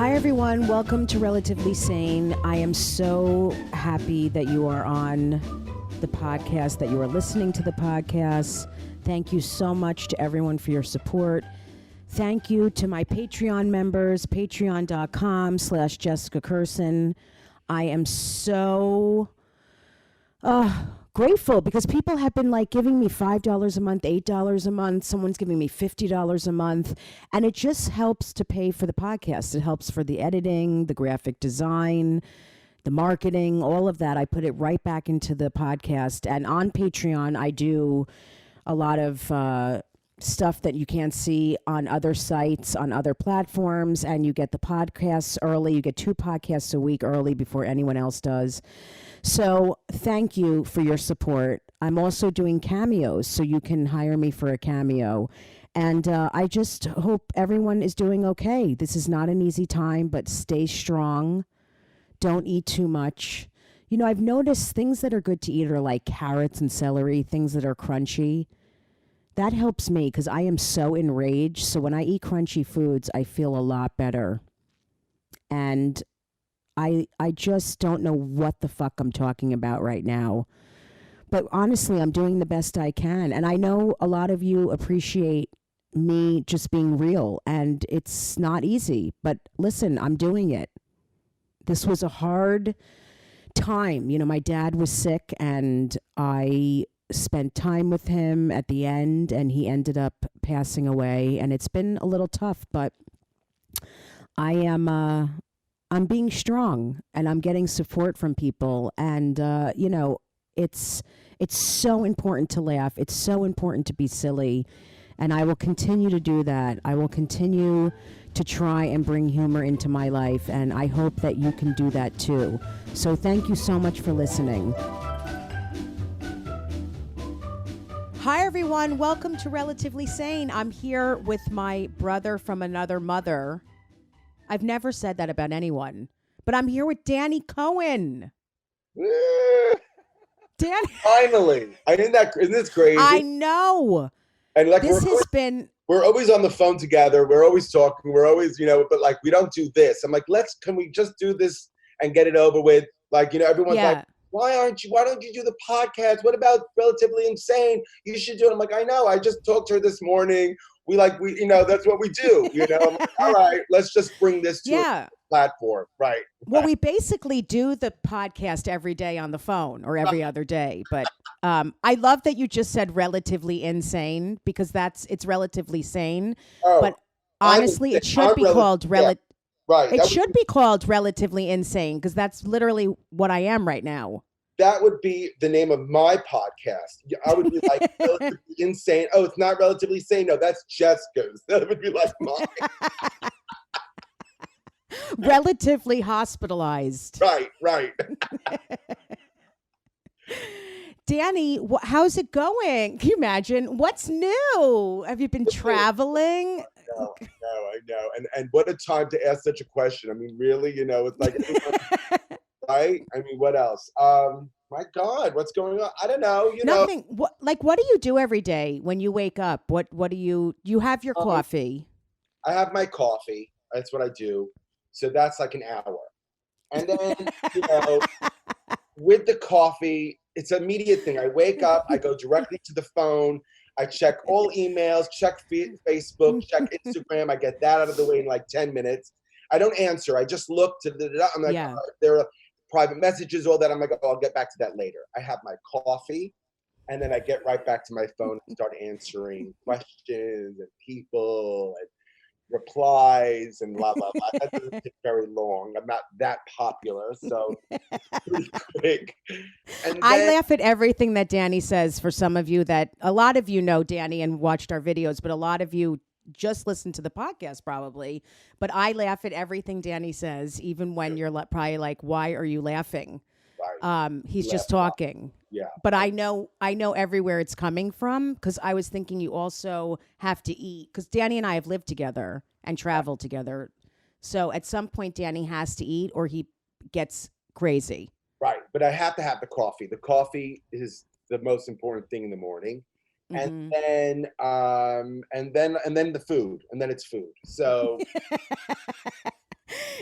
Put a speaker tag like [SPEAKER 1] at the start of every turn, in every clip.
[SPEAKER 1] Hi, everyone. Welcome to Relatively Sane. I am so happy that you are on the podcast, that you are listening to the podcast. Thank you so much to everyone for your support. Thank you to my Patreon members, patreon.com/Jessica Kirson. I am so grateful because people have been like giving me $5 a month, $8 a month. Someone's giving me $50 a month. And it just helps to pay for the podcast. It helps for the editing, the graphic design, the marketing, all of that. I put it right back into the podcast. And on Patreon, I do a lot of stuff that you can't see on other sites, on other platforms, and you get the podcasts early. You get 2 podcasts a week early before anyone else does. So thank you for your support. I'm also doing cameos, so you can hire me for a cameo. And I just hope everyone is doing okay. This is not an easy time, but stay strong. Don't eat too much. You know, I've noticed things that are good to eat are like carrots and celery, things that are crunchy. That helps me because I am so enraged. So when I eat crunchy foods, I feel a lot better. And I just don't know what the fuck I'm talking about right now. But honestly, I'm doing the best I can. And I know a lot of you appreciate me just being real. And it's not easy. But listen, I'm doing it. This was a hard time. You know, my dad was sick and I spent time with him at the end and he ended up passing away, and it's been a little tough, but I'm being strong and I'm getting support from people, and you know, it's so important to laugh. It's so important to be silly, and I will continue to do that. I will continue to try and bring humor into my life, and I hope that you can do that too. So thank you so much for listening. Hi, everyone. Welcome to Relatively Sane. I'm here with my brother from another mother. I've never said that about anyone, but I'm here with Danny Cohen. Danny.
[SPEAKER 2] Finally. Isn't this crazy?
[SPEAKER 1] I know.
[SPEAKER 2] And like we're always on the phone together. We're always talking. We're always, but like we don't do this. I'm like, can we just do this and get it over with? Like, everyone's like, why don't you do the podcast? What about Relatively Insane? You should do it. I'm like, I know. I just talked to her this morning. That's what we do. I'm like, all right, let's just bring this to a platform. Right.
[SPEAKER 1] Well, we basically do the podcast every day on the phone or every other day. But I love that you just said Relatively Insane because it's relatively sane.
[SPEAKER 2] Oh,
[SPEAKER 1] but honestly, it should be called
[SPEAKER 2] Right.
[SPEAKER 1] It should be called Relatively Insane because that's literally what I am right now.
[SPEAKER 2] That would be the name of my podcast. I would be like, Relatively Insane. Oh, it's not Relatively Sane. No, that's Jessica's. That would be like mine.
[SPEAKER 1] Relatively Hospitalized.
[SPEAKER 2] Right.
[SPEAKER 1] Danny, how's it going? Can you imagine? What's new? Have you been traveling?
[SPEAKER 2] No, I know. And what a time to ask such a question. I mean, really, it's like, right? I mean, what else? My God, what's going on? I don't know.
[SPEAKER 1] Nothing. What do you do every day when you wake up? What do you have your coffee?
[SPEAKER 2] I have my coffee. That's what I do. So that's like an hour. And then, with the coffee, it's an immediate thing. I wake up, I go directly to the phone. I check all emails, check Facebook, check Instagram. I get that out of the way in like 10 minutes. I don't answer. I just look to I'm like, there are private messages, all that. I'm like, I'll get back to that later. I have my coffee, and then I get right back to my phone and start answering questions and people and replies and blah, blah, blah. That doesn't take very long. I'm not that popular, so it's pretty quick. And
[SPEAKER 1] I laugh at everything that Danny says. For some of you that a lot of you know Danny and watched our videos, but a lot of you just listen to the podcast probably. But I laugh at everything Danny says, even when you're probably like, why are you laughing? Right. He's just talking.
[SPEAKER 2] Yeah.
[SPEAKER 1] But I know everywhere it's coming from because I was thinking you also have to eat because Danny and I have lived together and traveled together. So at some point, Danny has to eat or he gets crazy.
[SPEAKER 2] Right. But I have to have the coffee. The coffee is the most important thing in the morning. And then the food, and then it's food. So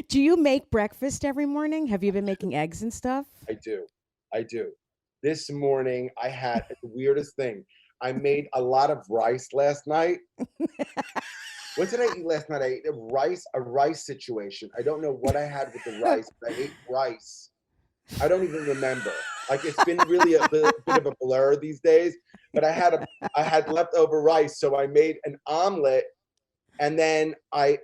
[SPEAKER 1] Do you make breakfast every morning? Have you been making eggs and stuff?
[SPEAKER 2] I do. I do. This morning I had the weirdest thing. I made a lot of rice last night. What did I eat last night? I ate a rice situation. I don't know what I had with the rice, but I ate rice. I don't even remember. Like it's been really a bit of a blur these days. But I had leftover rice, so I made an omelet, and then I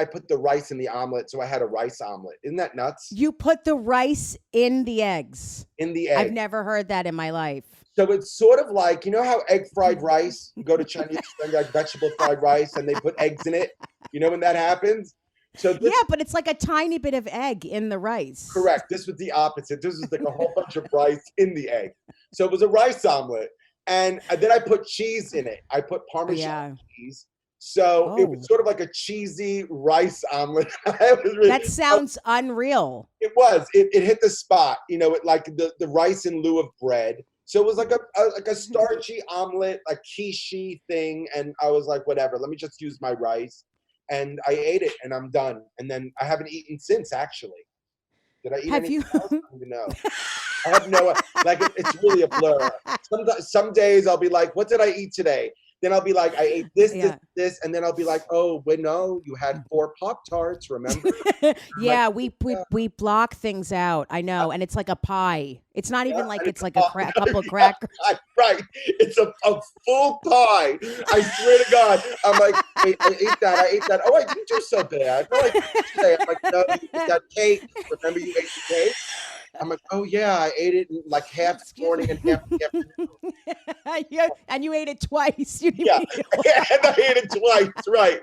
[SPEAKER 2] put the rice in the omelet, so I had a rice omelet. Isn't that nuts?
[SPEAKER 1] You put the rice in the eggs.
[SPEAKER 2] In the egg.
[SPEAKER 1] I've never heard that in my life.
[SPEAKER 2] So it's sort of like, you know how egg fried rice, you go to Chinese restaurant, like vegetable fried rice, and they put eggs in it? You know when that happens?
[SPEAKER 1] Yeah, but it's like a tiny bit of egg in the rice.
[SPEAKER 2] Correct. This was the opposite. This was like a whole bunch of rice in the egg. So it was a rice omelet. And then I put cheese in it. I put Parmesan cheese. So it was sort of like a cheesy rice omelet.
[SPEAKER 1] That sounds unreal.
[SPEAKER 2] It was. It hit the spot. You know, like the rice in lieu of bread. So it was like a starchy omelet, a quiche thing. And I was like, whatever, let me just use my rice. And I ate it and I'm done. And then I haven't eaten since, actually. Did I eat anything else? I don't even know. I have no, like, it's really a blur. Some days I'll be like, what did I eat today? Then I'll be like, I ate this, and then I'll be like, oh, wait, no, you had 4 Pop-Tarts, remember?
[SPEAKER 1] Yeah, we block things out. I know, and it's like a pie. It's not even like it's like a couple of crackers.
[SPEAKER 2] Right, it's a full pie. I swear to God, I'm like, wait, I ate that. Oh, I didn't do so bad. No, I didn't today. I'm like, no, you ate that cake. Remember you ate the cake? I'm like, oh yeah, I ate it in like half the morning and half the afternoon.
[SPEAKER 1] And you ate it twice.
[SPEAKER 2] Yeah, and I ate it twice. Right.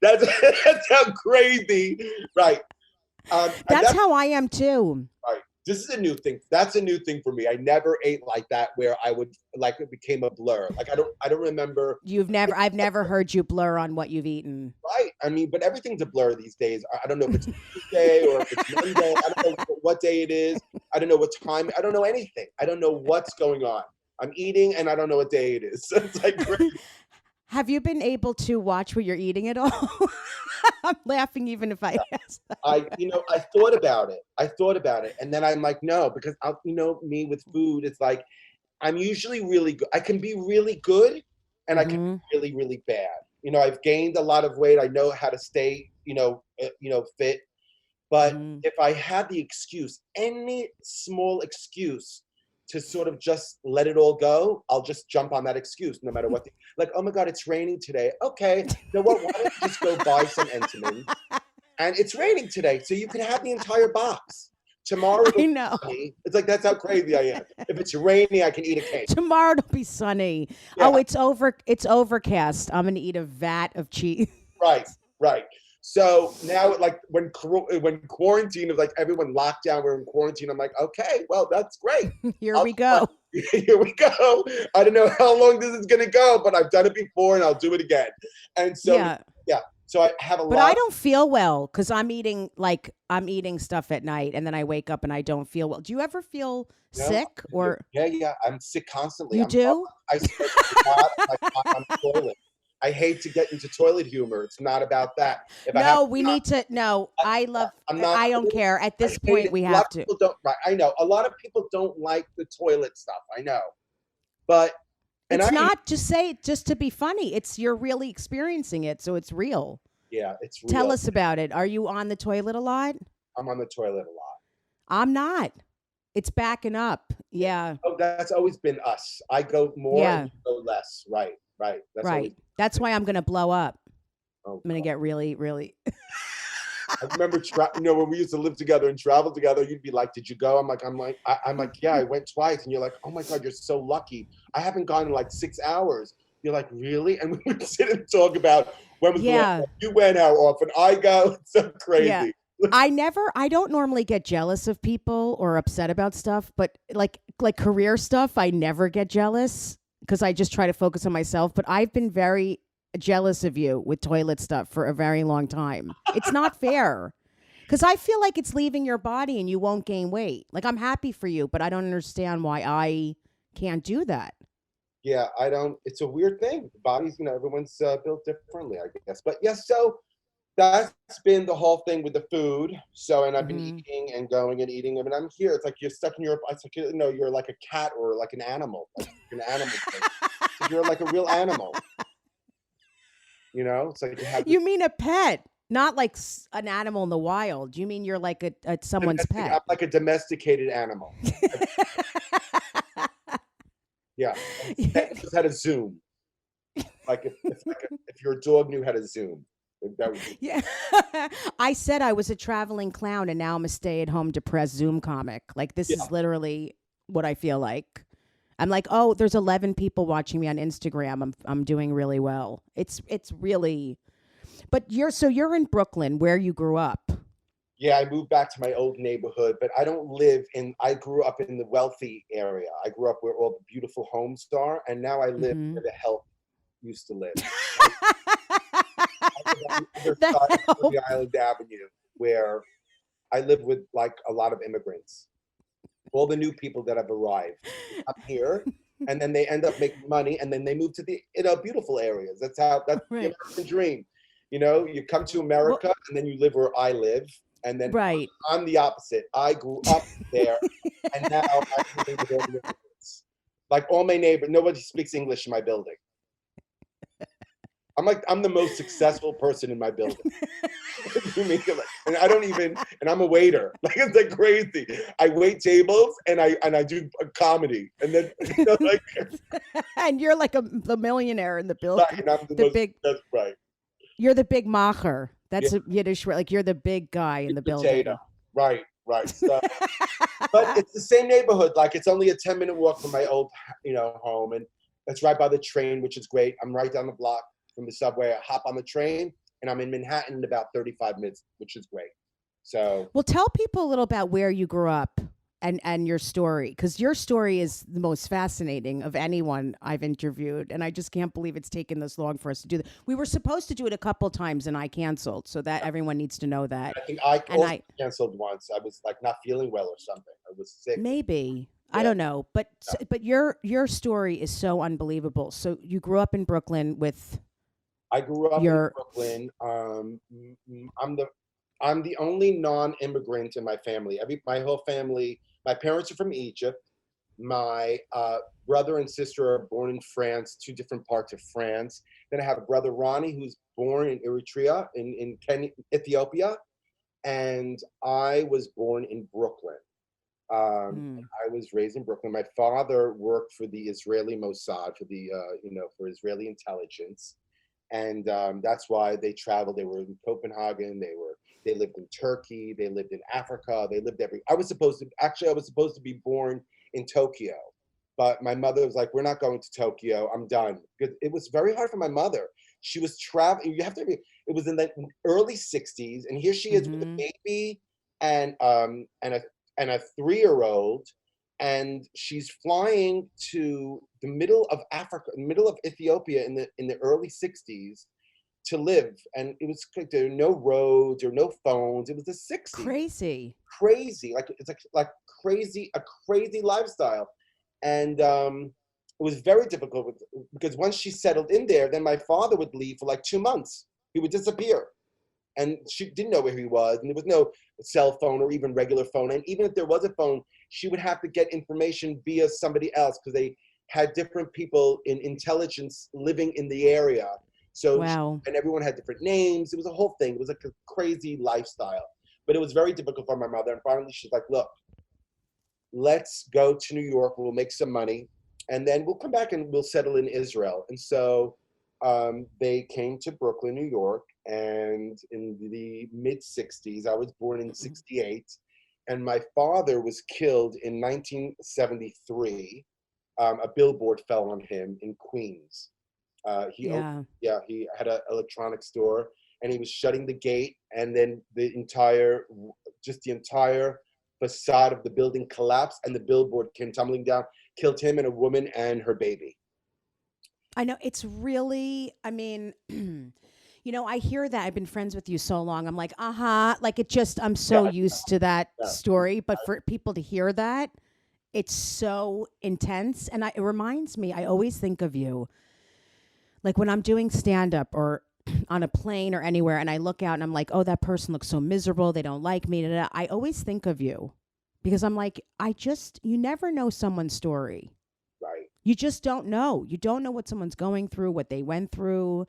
[SPEAKER 2] That's how crazy. Right.
[SPEAKER 1] That's how I am too.
[SPEAKER 2] Right. This is a new thing. That's a new thing for me. I never ate like that where I would like it became a blur. Like I don't remember.
[SPEAKER 1] I've never heard you blur on what you've eaten.
[SPEAKER 2] Right. I mean, but everything's a blur these days. I don't know if it's Tuesday or if it's Monday. I don't know what day it is. I don't know what time. I don't know anything. I don't know what's going on. I'm eating and I don't know what day it is. It's like crazy.
[SPEAKER 1] Have you been able to watch what you're eating at all? I'm laughing even if I ask that.
[SPEAKER 2] I thought about it. And then I'm like, no, because me with food, it's like, I'm usually really good. I can be really good and I can be really, really bad. You know, I've gained a lot of weight. I know how to stay, fit. But if I had the excuse, any small excuse to sort of just let it all go, I'll just jump on that excuse no matter what. Like, oh my God, it's raining today. Okay, you know what? Why don't you just go buy some Entenmann's? And it's raining today, so you can have the entire box. Tomorrow,
[SPEAKER 1] I know.
[SPEAKER 2] It's like, that's how crazy I am. If it's raining, I can eat a cake.
[SPEAKER 1] Tomorrow it'll be sunny. Yeah. Oh, it's overcast. I'm gonna eat a vat of cheese.
[SPEAKER 2] Right. So now, like when quarantine is like everyone locked down, we're in quarantine. I'm like, okay, well, that's great.
[SPEAKER 1] Here we go.
[SPEAKER 2] Here we go. I don't know how long this is gonna go, but I've done it before and I'll do it again. And so yeah. So I have a lot.
[SPEAKER 1] But I don't feel well because I'm eating stuff at night and then I wake up and I don't feel well. Do you ever feel sick or?
[SPEAKER 2] Yeah. I'm sick constantly.
[SPEAKER 1] You do?
[SPEAKER 2] I swear to God, I'm on the toilet. I hate to get into toilet humor. It's not about that.
[SPEAKER 1] I don't care. At this point, we have to.
[SPEAKER 2] I know. A lot of people don't like the toilet stuff. I know. But
[SPEAKER 1] it's not just to be funny. You're really experiencing it, so it's real.
[SPEAKER 2] Yeah, it's real.
[SPEAKER 1] Tell us about it. Are you on the toilet a lot?
[SPEAKER 2] I'm on the toilet a lot.
[SPEAKER 1] I'm not. It's backing up. Yeah.
[SPEAKER 2] Oh, that's always been us. I go more and you go less. Right.
[SPEAKER 1] That's why I'm going to blow up.
[SPEAKER 2] Oh,
[SPEAKER 1] I'm going to get really, really.
[SPEAKER 2] I remember, when we used to live together and travel together, you'd be like, did you go? I'm like, yeah, I went twice. And you're like, oh my God, you're so lucky. I haven't gone in like 6 hours. You're like, really? And we would sit and talk about when was the last time you went, how often I go. It's so crazy.
[SPEAKER 1] Yeah. I don't normally get jealous of people or upset about stuff, but like career stuff, I never get jealous because I just try to focus on myself. But I've been very jealous of you with toilet stuff for a very long time. It's not fair because I feel like it's leaving your body and you won't gain weight. Like, I'm happy for you, but I don't understand why I can't do that.
[SPEAKER 2] Yeah, I don't. It's a weird thing. The bodies, everyone's built differently, I guess. But yes, so that's been the whole thing with the food. So, and I've been
[SPEAKER 1] Hmm.
[SPEAKER 2] eating and going and eating. I mean, I'm here. It's like you're stuck in your. It's like you're like a cat or like an animal, like an animal thing. It's like you're like a real animal. It's like you have this
[SPEAKER 1] You mean a pet, not like an animal in the wild. You mean you're like a someone's
[SPEAKER 2] domestic. I'm
[SPEAKER 1] pet.
[SPEAKER 2] like a domesticated animal. Yeah, and Sane knows how to zoom. Like if your dog knew how to zoom, that would be.
[SPEAKER 1] Yeah. I said I was a traveling clown and now I'm a stay-at-home depressed Zoom comic. Like this
[SPEAKER 2] Yeah,
[SPEAKER 1] is literally what I feel like. I'm like, "Oh, there's 11 people watching me on Instagram. I'm doing really well." It's really. But you're in Brooklyn where you grew up.
[SPEAKER 2] yeah. I moved back to my old neighborhood, but I don't live in. I grew up in the wealthy area. I grew up where all the beautiful homes are, and now I live
[SPEAKER 1] Mhm.
[SPEAKER 2] where the help used to live. I live on the other
[SPEAKER 1] The
[SPEAKER 2] side of
[SPEAKER 1] hell?
[SPEAKER 2] 40 Island Avenue, where I live with like a lot of immigrants, all the new people that have arrived. They come here, and then they end up making money, and then they move to the beautiful areas. That's the
[SPEAKER 1] Right.
[SPEAKER 2] American dream. You come to
[SPEAKER 1] Well,
[SPEAKER 2] America, and then you live where I live, and then
[SPEAKER 1] right.
[SPEAKER 2] I'm the opposite. I grew up there, and now I'm living with all the immigrants. Like all my neighbors, nobody speaks English in my building. I'm the most successful person in my building. You mean, and I don't even, and I'm a waiter. Like it's like crazy. I wait tables and I do a comedy, and then like
[SPEAKER 1] And you're like the millionaire in the
[SPEAKER 2] right,
[SPEAKER 1] building.
[SPEAKER 2] and I'm the
[SPEAKER 1] The
[SPEAKER 2] most.
[SPEAKER 1] big
[SPEAKER 2] That's right.
[SPEAKER 1] You're the big macher.
[SPEAKER 2] Yeah,
[SPEAKER 1] That's a Yiddish word. Like you're the big guy in
[SPEAKER 2] big
[SPEAKER 1] the
[SPEAKER 2] potato.
[SPEAKER 1] building.
[SPEAKER 2] Right, right. So, but it's the same neighborhood. Like it's only a 10-minute walk from my old, home, and it's right by the train, which is great. I'm right down the block from the subway. I hop on the train, and I'm in Manhattan in about 35 minutes, which is great. So
[SPEAKER 1] Well, tell people a little about where you grew up and your story, because your story is the most fascinating of anyone I've interviewed, and I just can't believe it's taken this long for us to do that. We were supposed to do it a couple times, and I canceled, so that everyone needs to know that.
[SPEAKER 2] I think I
[SPEAKER 1] And
[SPEAKER 2] also
[SPEAKER 1] I
[SPEAKER 2] canceled once. I was like not feeling well or something. I was sick.
[SPEAKER 1] maybe I
[SPEAKER 2] Yeah.
[SPEAKER 1] don't know, but your story is so unbelievable. So you grew up in Brooklyn with
[SPEAKER 2] I grew up in
[SPEAKER 1] your
[SPEAKER 2] Brooklyn. I'm the only non-immigrant in my family. My whole family. My parents are from Egypt. My brother and sister are born in France, two different parts of France. Then I have a brother Ronnie who's born in Eritrea, in Kenya, Ethiopia, and I was born in Brooklyn.
[SPEAKER 1] mm,
[SPEAKER 2] I was raised in Brooklyn. My father worked for the Israeli Mossad, for Israeli intelligence, and that's why they traveled. They were in Copenhagen. They lived in Turkey. They lived in Africa. They lived every. I was supposed to be born in Tokyo, but my mother was like, "We're not going to Tokyo. I'm done." Because it was very hard for my mother. She was traveling. You have to. It was in the early '60s, and here she is with a
[SPEAKER 1] mm-hmm.
[SPEAKER 2] baby and a 3-year-old, and she's flying to the middle of Africa, middle of Ethiopia in the early '60s to live. And it was like there were no roads or no phones. It was the '60s.
[SPEAKER 1] Crazy.
[SPEAKER 2] Crazy, like it's like crazy, a crazy lifestyle. And it was very difficult because once she settled in there, then my father would leave for like 2 months. He would disappear, and she didn't know where he was, and there was no cell phone or even regular phone. And even if there was a phone, she would have to get information via somebody else because they had different people in intelligence living in the area. So
[SPEAKER 1] Wow.
[SPEAKER 2] and everyone had different names. It was a whole thing. It was like a crazy lifestyle, but it was very difficult for my mother. And finally, she's like, "Look, let's go to New York. We'll make some money, and then we'll come back and we'll settle in Israel." And so they came to Brooklyn, New York, and in the mid '60s, I was born in '68, and my father was killed in 1973. A billboard fell on him in Queens. He opened,
[SPEAKER 1] Yeah.
[SPEAKER 2] yeah, he had an electronics store, and he was shutting the gate, and then the entire facade of the building collapsed, and the billboard came tumbling down, killed him and a woman and her baby.
[SPEAKER 1] I know it's really, I mean, I hear that. I've been friends with you so long. I'm like, like I'm so
[SPEAKER 2] Yeah,
[SPEAKER 1] used to that
[SPEAKER 2] yeah.
[SPEAKER 1] story. But for people to hear that, it's so intense. And it reminds me, I always think of you like when I'm doing stand up or on a plane or anywhere, and I look out and I'm like, oh, that person looks so miserable. They don't like me. Da, da, da. I always think of you because I'm like, you never know someone's story.
[SPEAKER 2] Right.
[SPEAKER 1] You just don't know. You don't know what someone's going through, what they went through.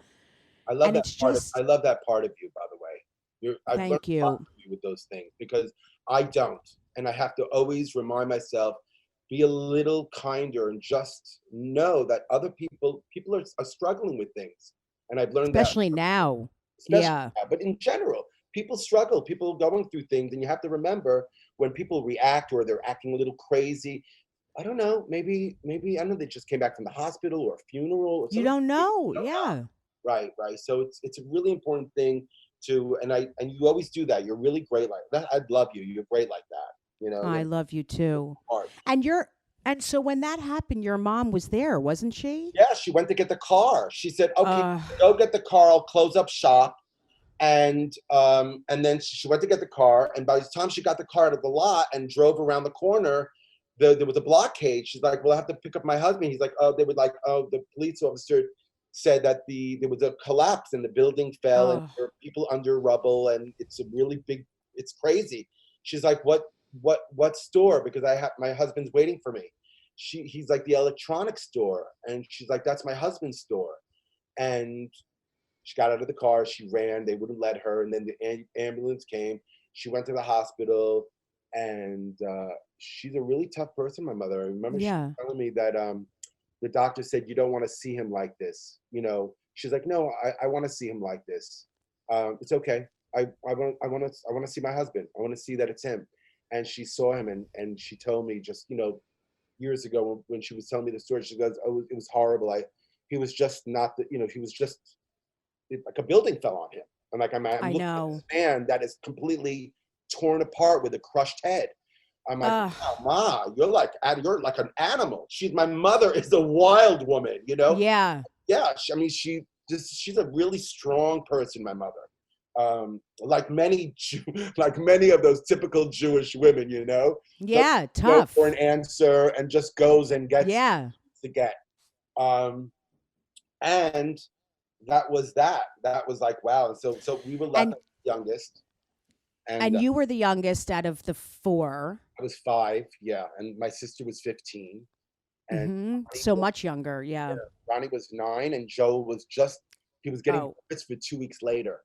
[SPEAKER 2] I love
[SPEAKER 1] And
[SPEAKER 2] that
[SPEAKER 1] it's
[SPEAKER 2] part of
[SPEAKER 1] just,
[SPEAKER 2] I love that part of you, by the way. I've learned
[SPEAKER 1] thank
[SPEAKER 2] a lot
[SPEAKER 1] you.
[SPEAKER 2] from you with those things because I don't, and I have to always remind myself, be a little kinder, and just know that other people are struggling with things, and I've learned that,
[SPEAKER 1] Especially now.
[SPEAKER 2] especially
[SPEAKER 1] Yeah.
[SPEAKER 2] now, but in general, people struggle, people going through things, and you have to remember when people react or they're acting a little crazy. I don't know, maybe I don't know they just came back from the hospital or a funeral or
[SPEAKER 1] You
[SPEAKER 2] something.
[SPEAKER 1] don't know.
[SPEAKER 2] You don't know.
[SPEAKER 1] Yeah.
[SPEAKER 2] Right, right. So it's a really important thing to, and you always do that. You're really great like that. I love you. You're great like that. You know,
[SPEAKER 1] I
[SPEAKER 2] and
[SPEAKER 1] love you too.
[SPEAKER 2] hard.
[SPEAKER 1] And and so when that happened, your mom was there, wasn't she?
[SPEAKER 2] Yeah, she went to get the car. She said, "Okay,
[SPEAKER 1] Uh,
[SPEAKER 2] go get the car. I'll close up shop." And then she went to get the car. And by the time she got the car out of the lot and drove around the corner, there was a blockade. She's like, "Well, I have to pick up my husband." He's like, "Oh, they would like, oh, the police officer said that there was a collapse and the building fell and
[SPEAKER 1] oh,
[SPEAKER 2] there are people under rubble and it's a really big, it's crazy." She's like, what store? Because I have my husband's waiting for me. He's like, "The electronics store." And she's like, "That's my husband's store." And she got out of the car, she ran, they wouldn't let her, and then the ambulance came. She went to the hospital, and she's a really tough person, my mother. I remember she
[SPEAKER 1] yeah.
[SPEAKER 2] telling me that the doctor said, "You don't want to see him like this." She's like, "No, I want to see him like this. It's okay. I want to see my husband. I want to see that it's him." And she saw him, and she told me just, years ago when she was telling me the story, she goes, "Oh, it was horrible. He was just not the, he was just like a building fell on him." And like I'm
[SPEAKER 1] I
[SPEAKER 2] looking at this
[SPEAKER 1] know.
[SPEAKER 2] man that is completely torn apart with a crushed head. I'm like,
[SPEAKER 1] Uh,
[SPEAKER 2] "Wow, Ma, you're like an animal." My mother is a wild woman, you know?
[SPEAKER 1] yeah.
[SPEAKER 2] Yeah, she's a really strong person, my mother. Like many like many of those typical Jewish women, doesn't
[SPEAKER 1] Yeah.
[SPEAKER 2] go for an
[SPEAKER 1] Tough.
[SPEAKER 2] answer and just goes and gets
[SPEAKER 1] Yeah.
[SPEAKER 2] to get. Um, and that was that. That was like, wow. So we were left
[SPEAKER 1] And
[SPEAKER 2] as the youngest, and
[SPEAKER 1] you were the youngest out of the four.
[SPEAKER 2] I was 5, yeah, and my sister was 15, and Ronnie
[SPEAKER 1] So
[SPEAKER 2] was,
[SPEAKER 1] much younger.
[SPEAKER 2] yeah,
[SPEAKER 1] Yeah.
[SPEAKER 2] Ronnie was 9, and Joe was just he was getting
[SPEAKER 1] Oh,
[SPEAKER 2] bar mitzvah 2 weeks later,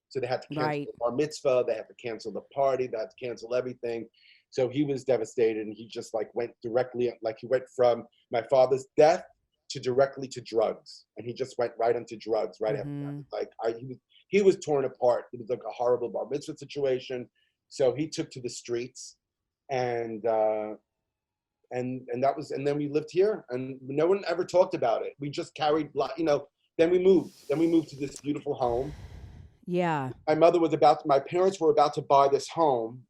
[SPEAKER 2] so they had to cancel
[SPEAKER 1] right.
[SPEAKER 2] the bar mitzvah, they had to cancel the party, they had to cancel everything. So he was devastated, and he just like went directly, like he went from my father's death to directly to drugs, and he just went right into drugs right after that.
[SPEAKER 1] Mm-hmm.
[SPEAKER 2] Like he was torn apart. It was like a horrible bar mitzvah situation. So he took to the streets, and that was, and then we lived here, and no one ever talked about it. We just carried, Then we moved. Then we moved to this beautiful home.
[SPEAKER 1] Yeah.
[SPEAKER 2] My parents were about to buy this home,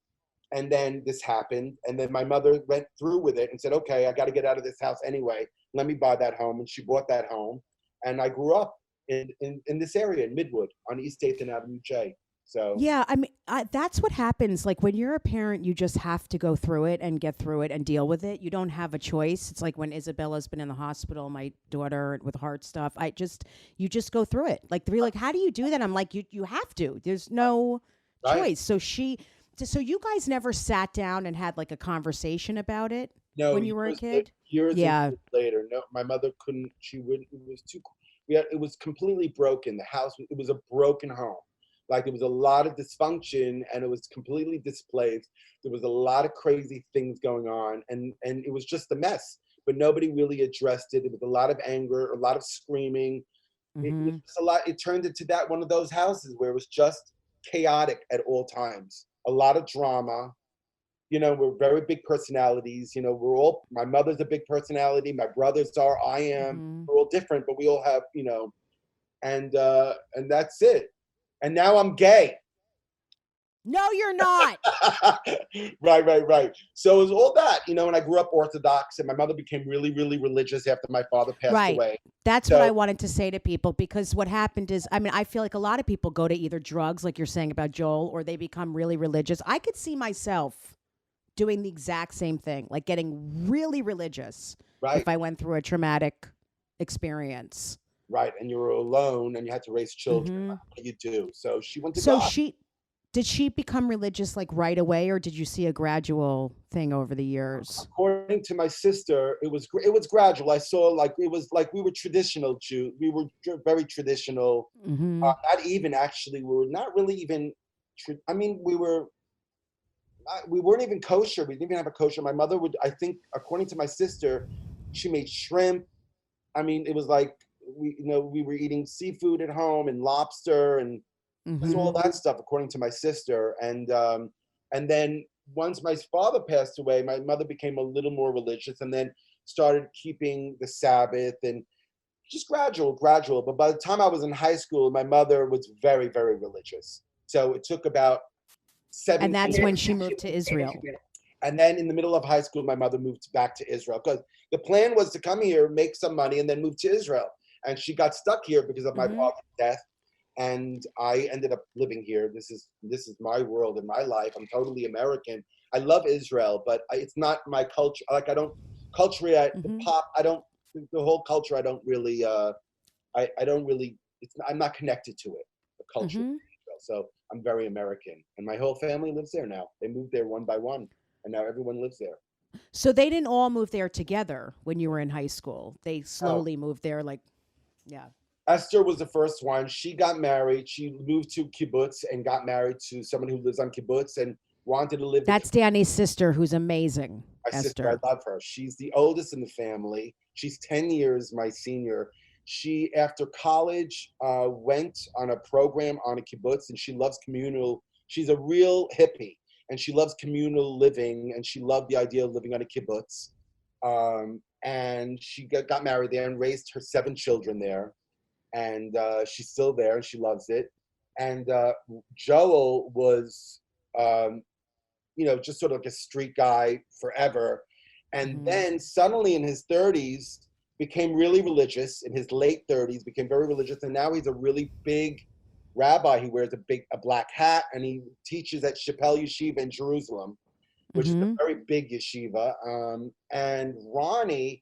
[SPEAKER 2] and then this happened, and then my mother went through with it and said, "Okay, I got to get out of this house anyway. Let me buy that home." And she bought that home, and I grew up in this area in Midwood on East 8th and Avenue J. So
[SPEAKER 1] Yeah, I mean, that's what happens. Like when you're a parent, you just have to go through it and get through it and deal with it. You don't have a choice. It's like when Isabella's been in the hospital, my daughter with heart stuff. You just go through it. Like they're like, how do you do that? I'm like, you have to. There's no
[SPEAKER 2] right.
[SPEAKER 1] choice. So you guys never sat down and had like a conversation about it
[SPEAKER 2] No,
[SPEAKER 1] when you were a kid?
[SPEAKER 2] years and
[SPEAKER 1] Yeah.
[SPEAKER 2] years later, no, my mother couldn't. She wouldn't. It was too. It was completely broken. The house. It was a broken home. Like there was a lot of dysfunction, and it was completely displaced. There was a lot of crazy things going on, and it was just a mess. But nobody really addressed it. There was a lot of anger, a lot of screaming. It was
[SPEAKER 1] Mm-hmm.
[SPEAKER 2] just a lot. It turned into that one of those houses where it was just chaotic at all times. A lot of drama. We're very big personalities. My mother's a big personality. My brothers are, I am.
[SPEAKER 1] Mm-hmm.
[SPEAKER 2] We're all different, but we all have, and that's it. And now I'm gay.
[SPEAKER 1] No, you're not.
[SPEAKER 2] Right, right, right. So it was all that, and I grew up Orthodox, and my mother became really, really religious after my father passed
[SPEAKER 1] Right.
[SPEAKER 2] away.
[SPEAKER 1] That's what
[SPEAKER 2] So
[SPEAKER 1] I wanted to say to people because what happened is, I mean, I feel like a lot of people go to either drugs, like you're saying about Joel, or they become really religious. I could see myself doing the exact same thing, like getting really religious
[SPEAKER 2] right,
[SPEAKER 1] if I went through a traumatic experience.
[SPEAKER 2] right? And you were alone and you had to raise children.
[SPEAKER 1] Mm-hmm.
[SPEAKER 2] What do you do? So she went to
[SPEAKER 1] So
[SPEAKER 2] God.
[SPEAKER 1] did she become religious like right away, or did you see a gradual thing over the years?
[SPEAKER 2] According to my sister, it was gradual. I saw like it was like we were traditional Jew. We were very traditional.
[SPEAKER 1] Mm-hmm.
[SPEAKER 2] Not even actually. We were not really even. I mean, we weren't even kosher. We didn't even have a kosher. My mother would, I think, according to my sister, she made shrimp. I mean, it was like we were eating seafood at home and lobster and all
[SPEAKER 1] Mm-hmm.
[SPEAKER 2] that stuff, according to my sister. And then once my father passed away, my mother became a little more religious, and then started keeping the Sabbath and just gradual. But by the time I was in high school, my mother was very, very religious. So it took about
[SPEAKER 1] And
[SPEAKER 2] 7
[SPEAKER 1] that's when
[SPEAKER 2] years.
[SPEAKER 1] she moved to Israel.
[SPEAKER 2] And then in the middle of high school, my mother moved back to Israel because the plan was to come here, make some money, and then move to Israel. And she got stuck here because of my
[SPEAKER 1] Mm-hmm.
[SPEAKER 2] father's death. And I ended up living here. This is my world and my life. I'm totally American. I love Israel, but it's not my culture. Like I don't culturally, the
[SPEAKER 1] Mm-hmm.
[SPEAKER 2] pop. I don't the whole culture. I don't really. I don't really. I'm not connected to it. The culture.
[SPEAKER 1] Mm-hmm.
[SPEAKER 2] So I'm very American, and my whole family lives there now. They moved there one by one, and now everyone lives there.
[SPEAKER 1] So they didn't all move there together when you were in high school. They
[SPEAKER 2] Oh,
[SPEAKER 1] slowly moved there, like, yeah.
[SPEAKER 2] Esther was the first one. She got married. She moved to kibbutz and got married to someone who lives on kibbutz and wanted to live the
[SPEAKER 1] That's Danny's sister, who's amazing,
[SPEAKER 2] my sister.
[SPEAKER 1] Esther.
[SPEAKER 2] I love her. She's the oldest in the family. She's 10 years my senior. She, after college, went on a program on a kibbutz, and she loves communal. She's a real hippie, and she loves communal living, and she loved the idea of living on a kibbutz. And she got married there and raised her 7 children there. And she's still there, and she loves it. And Joel was um, just sort of like a street guy forever. And
[SPEAKER 1] Mm-hmm.
[SPEAKER 2] then suddenly in his 30s, became really religious. In his late 30s, became very religious. And now he's a really big rabbi. He wears a black hat, and he teaches at Chappelle Yeshiva in Jerusalem, which is a
[SPEAKER 1] Mm-hmm.
[SPEAKER 2] very big yeshiva. And Ronnie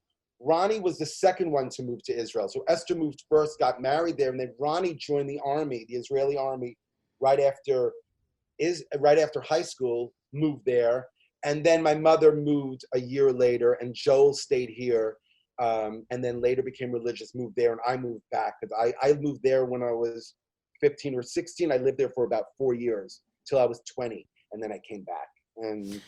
[SPEAKER 2] was the second one to move to Israel. So Esther moved first, got married there, and then Ronnie joined the army, the Israeli army, right after high school, moved there. And then my mother moved a year later, and Joel stayed here, and then later became religious, moved there, and I moved back because I moved there when I was 15 or 16. I lived there for about 4 years till I was 20, and then I came back. And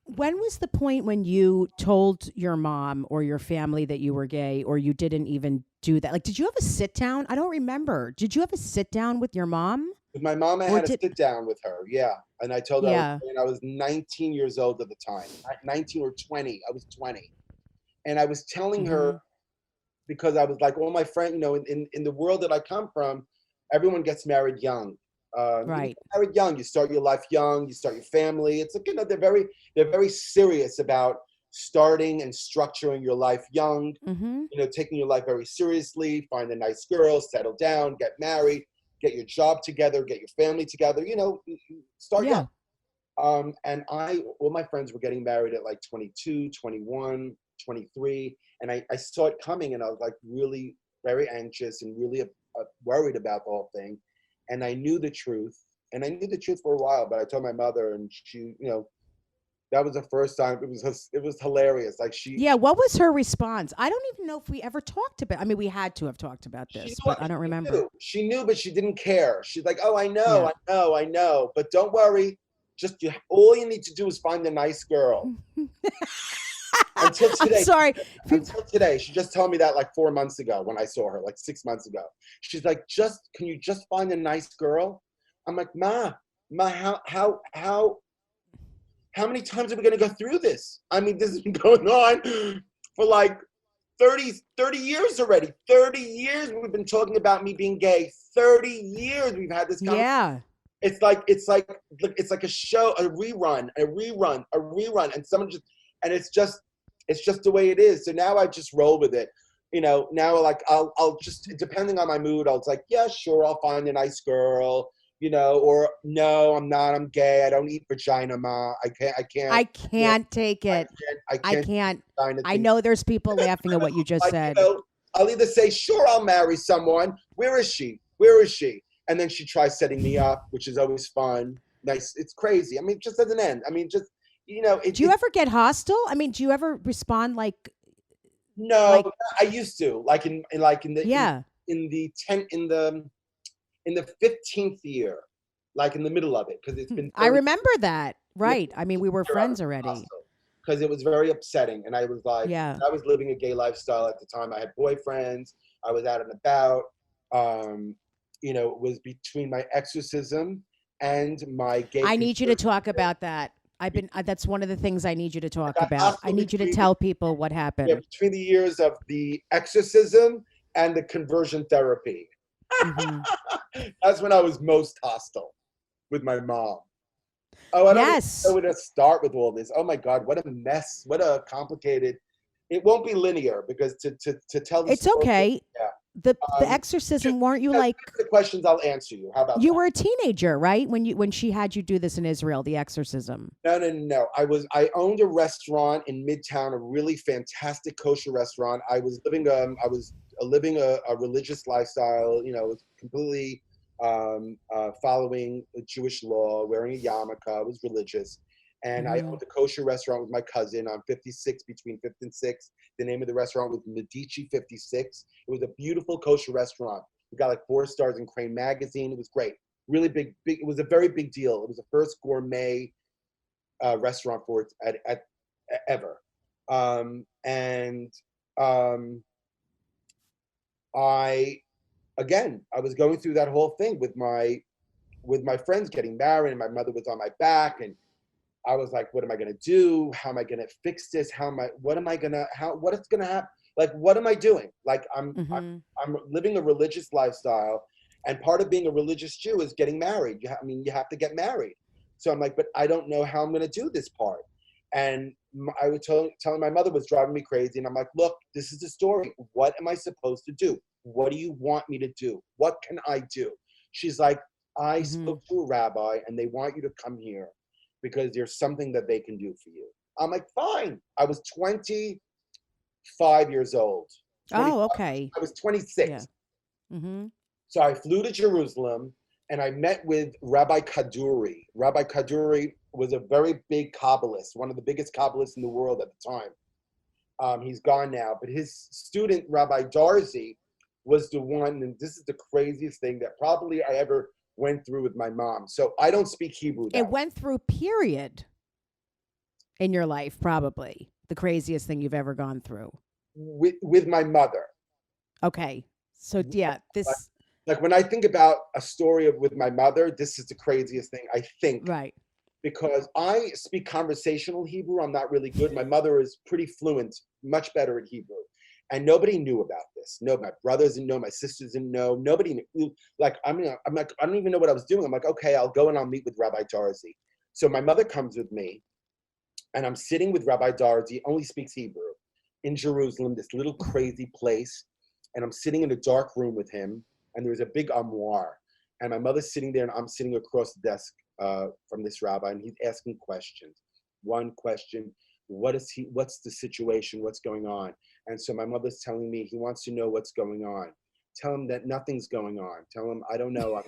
[SPEAKER 1] When was the point when you told your mom or your family that you were gay, or you didn't even do that? Like, did you have a sit down? I don't remember. Did you have a sit down with your mom?
[SPEAKER 2] with my mom, I
[SPEAKER 1] Or
[SPEAKER 2] had to
[SPEAKER 1] did,
[SPEAKER 2] sit down with her, yeah. And I told her
[SPEAKER 1] yeah.
[SPEAKER 2] I was 19 years old at the time, 19 or 20. I was 20, and I was telling her
[SPEAKER 1] Mm-hmm.
[SPEAKER 2] because I was like, all my friends, in the world that I come from, everyone gets married young. You get
[SPEAKER 1] Right.
[SPEAKER 2] married young. You start your life young. You start your family. It's like they're very serious about starting and structuring your life young.
[SPEAKER 1] Mm-hmm.
[SPEAKER 2] Taking your life very seriously. Find a nice girl, settle down, get married, get your job together, get your family together. Start young.
[SPEAKER 1] Yeah.
[SPEAKER 2] And all my friends were getting married at like 22, 21, 23. And I saw it coming, and I was like really very anxious and really worried about the whole thing. And I knew the truth. And I knew the truth for a while, but I told my mother, and she, that was the first time. It was hilarious. Like
[SPEAKER 1] Yeah. What was her response? I don't even know if we ever talked about. I mean, we had to have talked about
[SPEAKER 2] she
[SPEAKER 1] this,
[SPEAKER 2] knew,
[SPEAKER 1] but I don't
[SPEAKER 2] she
[SPEAKER 1] remember.
[SPEAKER 2] knew, she knew, but she didn't care. She's like, oh, I know,
[SPEAKER 1] Yeah.
[SPEAKER 2] I know, I know, but don't worry. All you need to do is find a nice girl. Until
[SPEAKER 1] I'm
[SPEAKER 2] today,
[SPEAKER 1] sorry.
[SPEAKER 2] until today, she just told me that like 4 months ago when I saw her, like 6 months ago. She's like, can you just find a nice girl? I'm like, Ma, how many times are we gonna go through this? I mean, this has been going on for like 30 years already. 30 years we've been talking about me being gay. 30 years we've had this conversation.
[SPEAKER 1] Yeah.
[SPEAKER 2] It's like a show, a rerun, and it's just the way it is. So now I just roll with it. Now like I'll just, depending on my mood, I'll like, yeah, sure, I'll find a nice girl, or no, I'm not, I'm gay, I don't eat vagina, ma. I can't, I can't,
[SPEAKER 1] I can't take
[SPEAKER 2] I
[SPEAKER 1] it.
[SPEAKER 2] can't, I
[SPEAKER 1] I
[SPEAKER 2] can't
[SPEAKER 1] can't.
[SPEAKER 2] vagina
[SPEAKER 1] I
[SPEAKER 2] thing.
[SPEAKER 1] know there's people laughing at what you just
[SPEAKER 2] Like,
[SPEAKER 1] said.
[SPEAKER 2] I'll either say, sure, I'll marry someone. Where is she? Where is she? And then she tries setting me up, which is always fun. Nice. It's crazy. I mean, it just doesn't end. I mean, just,
[SPEAKER 1] Do you ever get hostile? I mean, do you ever respond
[SPEAKER 2] no,
[SPEAKER 1] like
[SPEAKER 2] I used to, like in the
[SPEAKER 1] yeah.
[SPEAKER 2] in the 10 in the 15th year, like in the middle of it, because it's been
[SPEAKER 1] I
[SPEAKER 2] 30
[SPEAKER 1] remember that.
[SPEAKER 2] in the
[SPEAKER 1] Right. I mean, we were
[SPEAKER 2] 15th year I
[SPEAKER 1] friends
[SPEAKER 2] was
[SPEAKER 1] already.
[SPEAKER 2] hostile because it was very upsetting, and I was like,
[SPEAKER 1] Yeah.
[SPEAKER 2] I was living a gay lifestyle at the time. I had boyfriends. I was out and about. Um, it was between my exorcism and my gay
[SPEAKER 1] I need you to talk
[SPEAKER 2] conversion.
[SPEAKER 1] about that. That's one of the things I need you to
[SPEAKER 2] I
[SPEAKER 1] talk
[SPEAKER 2] got
[SPEAKER 1] about. I
[SPEAKER 2] hostile
[SPEAKER 1] need you to
[SPEAKER 2] between
[SPEAKER 1] tell people what happened.
[SPEAKER 2] between the years of the exorcism and the conversion therapy.
[SPEAKER 1] Hmm.
[SPEAKER 2] That's when I was most hostile with my mom. Oh, I don't even know
[SPEAKER 1] Yes.
[SPEAKER 2] where to start with all this. Oh my God, what a mess. What a complicated. It won't be linear because to tell the
[SPEAKER 1] It's
[SPEAKER 2] story,
[SPEAKER 1] okay.
[SPEAKER 2] yeah.
[SPEAKER 1] The
[SPEAKER 2] Just
[SPEAKER 1] exorcism, weren't you
[SPEAKER 2] ask
[SPEAKER 1] like
[SPEAKER 2] the questions, I'll answer you. How about
[SPEAKER 1] you
[SPEAKER 2] that?
[SPEAKER 1] were a teenager, right? When she had you do this in Israel, the exorcism.
[SPEAKER 2] No, no, no. I owned a restaurant in Midtown, a really fantastic kosher restaurant. I was living a religious lifestyle. Was completely following Jewish law, wearing a yarmulke. I was religious, and I
[SPEAKER 1] Hmm.
[SPEAKER 2] owned a kosher restaurant with my cousin on 56 between 5th and 6th. The name of the restaurant was Medici 56. It was a beautiful kosher restaurant. We got like 4 stars in Crane magazine. It was great. Really big. It was a very big deal. It was the first gourmet restaurant for it at ever. And I I was going through that whole thing with my friends getting married, and my mother was on my back, and I was like, what am I gonna do? How am I gonna fix this? What am I gonna what is gonna happen? Like, what am I doing? Like,
[SPEAKER 1] Hmm.
[SPEAKER 2] I'm living a religious lifestyle, and part of being a religious Jew is getting married. You have to get married. So I'm like, but I don't know how I'm gonna do this part. And I was telling my mother was driving me crazy, and I'm like, look, this is the story. What am I supposed to do? What do you want me to do? What can I do? She's like, I
[SPEAKER 1] Hmm.
[SPEAKER 2] spoke to a rabbi, and they want you to come here because there's something that they can do for you. I'm like, fine. I was 25 years old. 25,
[SPEAKER 1] Oh, okay.
[SPEAKER 2] I was
[SPEAKER 1] Yeah.
[SPEAKER 2] 26.
[SPEAKER 1] Hmm.
[SPEAKER 2] So I flew to Jerusalem and I met with Rabbi Kaduri. Rabbi Kaduri was a very big Kabbalist, one of the biggest Kabbalists in the world at the time. He's gone now, but his student, Rabbi Darzi, was the one, and this is the craziest thing that probably I ever went through with my mom. So I don't speak Hebrew
[SPEAKER 1] It
[SPEAKER 2] that
[SPEAKER 1] went through period in your life, probably the craziest thing you've ever gone through.
[SPEAKER 2] with my mother.
[SPEAKER 1] Okay. So yeah,
[SPEAKER 2] Like,
[SPEAKER 1] this
[SPEAKER 2] like when I think about a story with my mother, this is the craziest thing I think
[SPEAKER 1] right.
[SPEAKER 2] because I speak conversational Hebrew. I'm not really good. My mother is pretty fluent, much better at Hebrew. And nobody knew about this. No, my brothers didn't know, my sisters didn't know. Nobody knew. Like, I'm like, I don't even know what I was doing. I'm like, okay, I'll go and I'll meet with Rabbi Darzi. So my mother comes with me, and I'm sitting with Rabbi Darzi, only speaks Hebrew, in Jerusalem, this little crazy place. And I'm sitting in a dark room with him, and there's a big armoire. And my mother's sitting there, and I'm sitting across the desk from this rabbi, and he's asking questions. One question, what's the situation? What's going on? And so my mother's telling me he wants to know what's going on. Tell him that nothing's going on. Tell him, I don't know.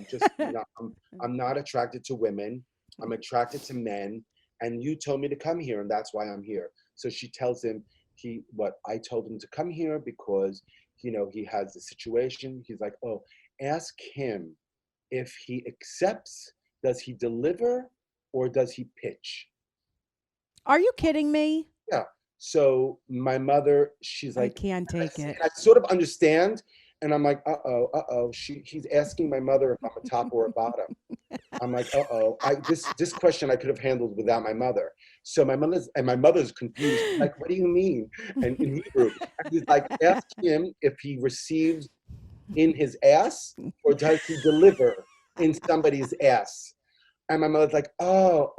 [SPEAKER 2] I'm not attracted to women. I'm attracted to men. And you told me to come here, and that's why I'm here. So she tells him what I told him to come here because he has the situation. He's like, oh, ask him if he accepts. Does he deliver or does he pitch?
[SPEAKER 1] Are you kidding me?
[SPEAKER 2] Yeah. So my mother, she's
[SPEAKER 1] I
[SPEAKER 2] like,
[SPEAKER 1] can't take it.
[SPEAKER 2] I sort of understand, and I'm like, uh oh. He's asking my mother if I'm a top or a bottom. I'm like, uh-oh. This question I could have handled without my mother. So my mother's confused. Like, what do you mean? And in Hebrew, and he's like, ask him if he receives in his ass or does he deliver in somebody's ass? And my mother's like, oh.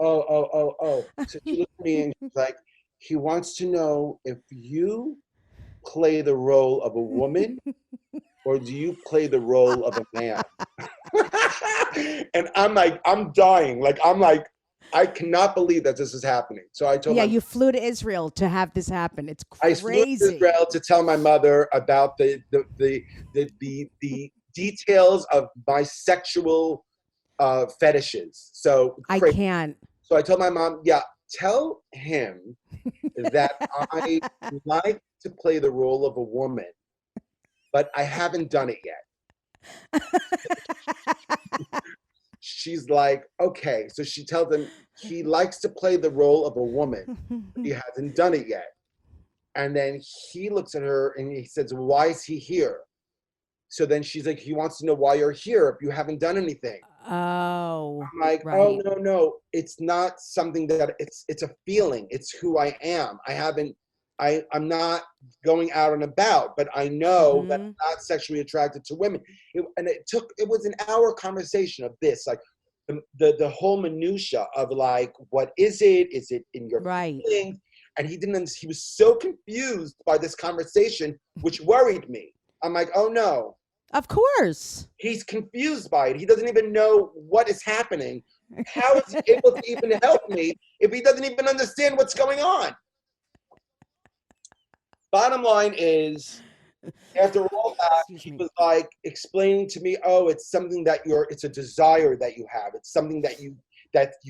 [SPEAKER 2] So she looked at me and she's like, he wants to know if you play the role of a woman or do you play the role of a man? And I'm like, I'm dying. Like, I'm like, I cannot believe that this is happening. So I told
[SPEAKER 1] Yeah,
[SPEAKER 2] my
[SPEAKER 1] you flew to Israel to have this happen. It's
[SPEAKER 2] I flew to
[SPEAKER 1] crazy.
[SPEAKER 2] Israel to tell my mother about the details of my sexual fetishes. So
[SPEAKER 1] I
[SPEAKER 2] crazy.
[SPEAKER 1] can't.
[SPEAKER 2] So I told my mom, yeah, tell him that I like to play the role of a woman, but I haven't done it yet. She's like, okay. So she tells him he likes to play the role of a woman, but he hasn't done it yet. And then he looks at her and he says, why is he here? So then she's like, he wants to know why you're here if you haven't done anything.
[SPEAKER 1] Oh,
[SPEAKER 2] I'm like,
[SPEAKER 1] right.
[SPEAKER 2] oh no, it's not something that it's a feeling. It's who I am. I'm not going out and about, but I know that I'm not sexually attracted to women. It was an hour conversation of this, like the whole minutia of like, what is it? Is it in your feelings? And he was so confused by this conversation, which worried me. I'm like, oh no.
[SPEAKER 1] Of course.
[SPEAKER 2] He's confused by it. He doesn't even know what is happening. How is he able to even help me if he doesn't even understand what's going on? Bottom line is, after all that, he was like explaining to me, oh, it's something that it's a desire that you have. It's something that you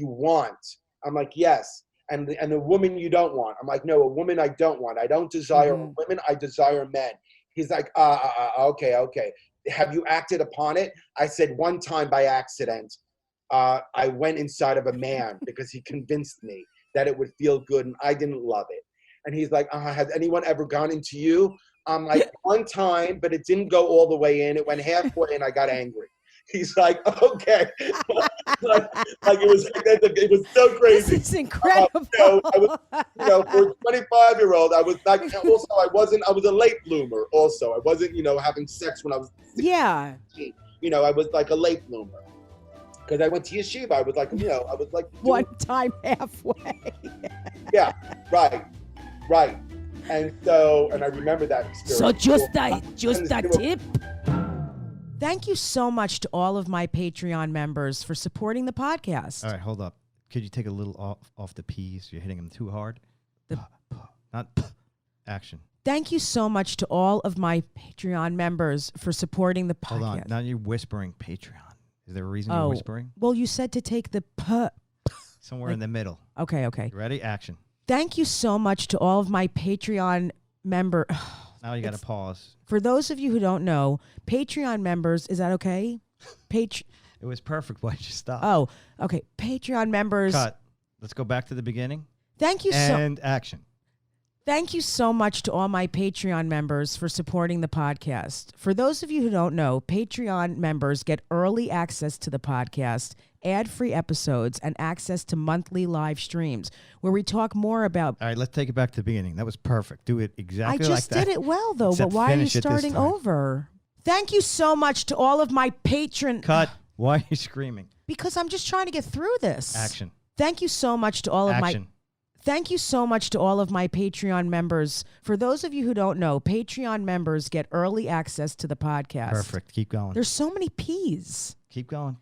[SPEAKER 2] want. I'm like, yes. And a woman you don't want. I'm like, no, a woman I don't want. I don't desire women. I desire men. He's like, okay. Have you acted upon it? I said one time by accident, I went inside of a man because he convinced me that it would feel good and I didn't love it. And he's like, has anyone ever gone into you? I'm like, one time, but it didn't go all the way in. It went halfway and I got angry. He's like, okay. like it was so crazy.
[SPEAKER 1] This is incredible.
[SPEAKER 2] I was, for a 25-year-old, I was not, also, I was a late bloomer also. I wasn't, having sex when I was 16.
[SPEAKER 1] Yeah.
[SPEAKER 2] I was like a late bloomer. Because I went to yeshiva. I was like, I was like.
[SPEAKER 1] One time halfway.
[SPEAKER 2] Yeah, right. And I remember that experience.
[SPEAKER 1] So just a tip. Thank you so much to all of my Patreon members for supporting the podcast.
[SPEAKER 3] All right, hold up. Could you take a little off the P's? You're hitting them too hard. Not action.
[SPEAKER 1] Thank you so much to all of my Patreon members for supporting the podcast.
[SPEAKER 3] Hold on. Now you're whispering Patreon. Is there a reason you're whispering?
[SPEAKER 1] Well, you said to take the p.
[SPEAKER 3] Somewhere in the middle.
[SPEAKER 1] Okay.
[SPEAKER 3] You ready? Action.
[SPEAKER 1] Thank you so much to all of my Patreon members.
[SPEAKER 3] Now you got to pause.
[SPEAKER 1] For those of you who don't know, Patreon members, is that okay?
[SPEAKER 3] It was perfect. Why'd you stop?
[SPEAKER 1] Oh, okay. Patreon members.
[SPEAKER 3] Cut. Let's go back to the beginning.
[SPEAKER 1] Thank you
[SPEAKER 3] And action.
[SPEAKER 1] Thank you so much to all my Patreon members for supporting the podcast. For those of you who don't know, Patreon members get early access to the podcast, ad-free episodes, and access to monthly live streams where we talk more about...
[SPEAKER 3] All right, let's take it back to the beginning. That was perfect. Do it exactly like that.
[SPEAKER 1] I just did it well, though,
[SPEAKER 3] Except
[SPEAKER 1] but why are you
[SPEAKER 3] finish it this
[SPEAKER 1] starting
[SPEAKER 3] time.
[SPEAKER 1] over? Thank you so much to all of my patron...
[SPEAKER 3] Cut. Why are you screaming?
[SPEAKER 1] Because I'm just trying to get through this.
[SPEAKER 3] Action.
[SPEAKER 1] Thank you so much to all of
[SPEAKER 3] Action.
[SPEAKER 1] Thank you so much to all of my Patreon members. For those of you who don't know, Patreon members get early access to the podcast.
[SPEAKER 3] Perfect. Keep going.
[SPEAKER 1] There's so many P's.
[SPEAKER 3] Keep going.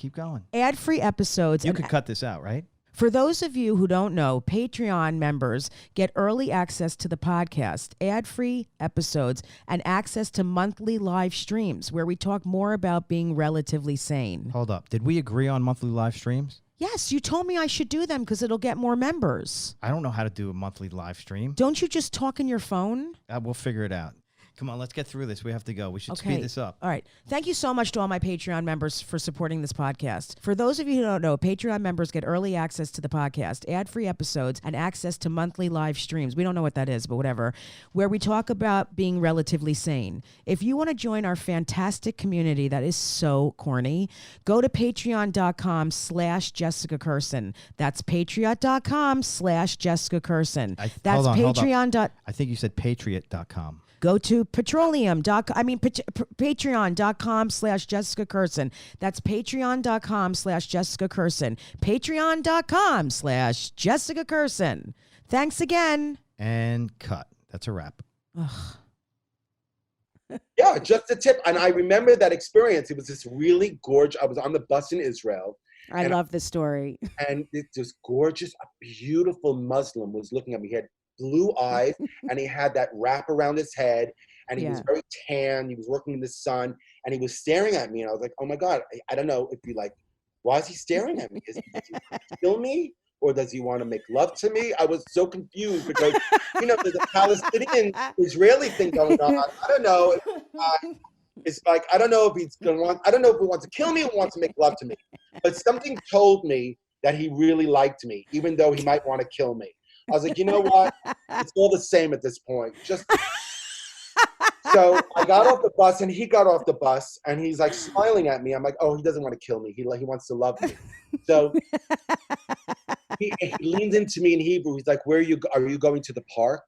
[SPEAKER 1] Ad-free episodes.
[SPEAKER 3] You could cut this out, right?
[SPEAKER 1] For those of you who don't know, Patreon members get early access to the podcast, ad-free episodes, and access to monthly live streams where we talk more about being relatively sane.
[SPEAKER 3] Hold up. Did we agree on monthly live streams?
[SPEAKER 1] Yes, you told me I should do them because it'll get more members.
[SPEAKER 3] I don't know how to do a monthly live stream.
[SPEAKER 1] Don't you just talk in your phone?
[SPEAKER 3] We'll figure it out. Come on, let's get through this. We have to go. We should speed this up.
[SPEAKER 1] All right. Thank you so much to all my Patreon members for supporting this podcast. For those of you who don't know, Patreon members get early access to the podcast, ad-free episodes, and access to monthly live streams. We don't know what that is, but whatever, where we talk about being relatively sane. If you want to join our fantastic community that is so corny, go to patreon.com/Jessica Kirson. That's patreon.com/Jessica Kirson. That's Patreon.
[SPEAKER 3] I think you said patriot.com.
[SPEAKER 1] Go to patreon.com/Jessica Kirson. That's patreon.com/Jessica Kirson. Patreon.com/Jessica Kirson. Thanks again.
[SPEAKER 3] And cut. That's a wrap.
[SPEAKER 1] Ugh.
[SPEAKER 2] Yeah, just a tip. And I remember that experience. It was this really gorgeous. I was on the bus in Israel,
[SPEAKER 1] I love the story.
[SPEAKER 2] And this gorgeous, beautiful Muslim was looking at me. He had blue eyes, and he had that wrap around his head, and he was
[SPEAKER 1] Yeah.
[SPEAKER 2] very tan. He was working in the sun, and he was staring at me, and I was like, oh my God, I don't know if he like, why is he staring at me? Does he want to kill me? Or does he want to make love to me? I was so confused because, there's a Palestinian-Israeli thing going on. I don't know. It's like, I don't know if he's going to want, I don't know if he wants to kill me or wants to make love to me. But something told me that he really liked me, even though he might want to kill me. I was like, you know what? It's all the same at this point. So I got off the bus, and he got off the bus, and he's like smiling at me. I'm like, oh, he doesn't want to kill me. He wants to love me. So he leans into me in Hebrew. He's like, are you going to the park?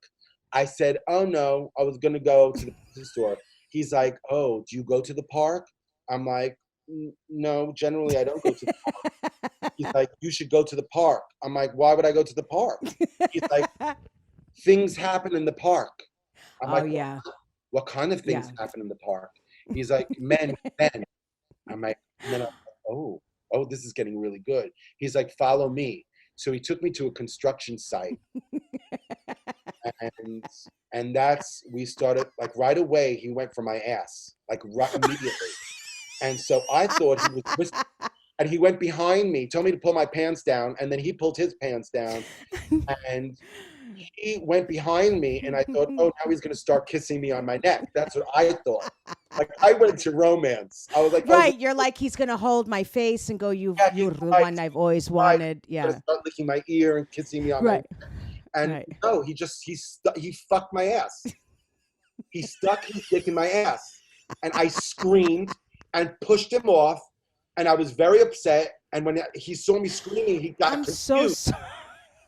[SPEAKER 2] I said, oh no, I was going to go to the store. He's like, oh, do you go to the park? I'm like, no, generally I don't go to the park. He's like, you should go to the park. I'm like, why would I go to the park? He's like, things happen in the park. I'm like,
[SPEAKER 1] yeah.
[SPEAKER 2] what kind of things happen in the park? He's like, men. I'm like, and then I'm like, oh, this is getting really good. He's like, follow me. So he took me to a construction site. And we started, like right away, he went for my ass, like right immediately. And so I thought he was, and he went behind me, told me to pull my pants down, and then he pulled his pants down, and he went behind me, and I thought, oh, now he's going to start kissing me on my neck. That's what I thought. Like, I went to romance. I was like,
[SPEAKER 1] right, you're like, he's going to hold my face and go, you're the one I've always wanted. Yeah.
[SPEAKER 2] He's going to start licking my ear and kissing me on my neck. And no, he fucked my ass. He stuck his dick in my ass. And I screamed and pushed him off. And I was very upset. And when he saw me screaming, he got confused.
[SPEAKER 1] So sorry.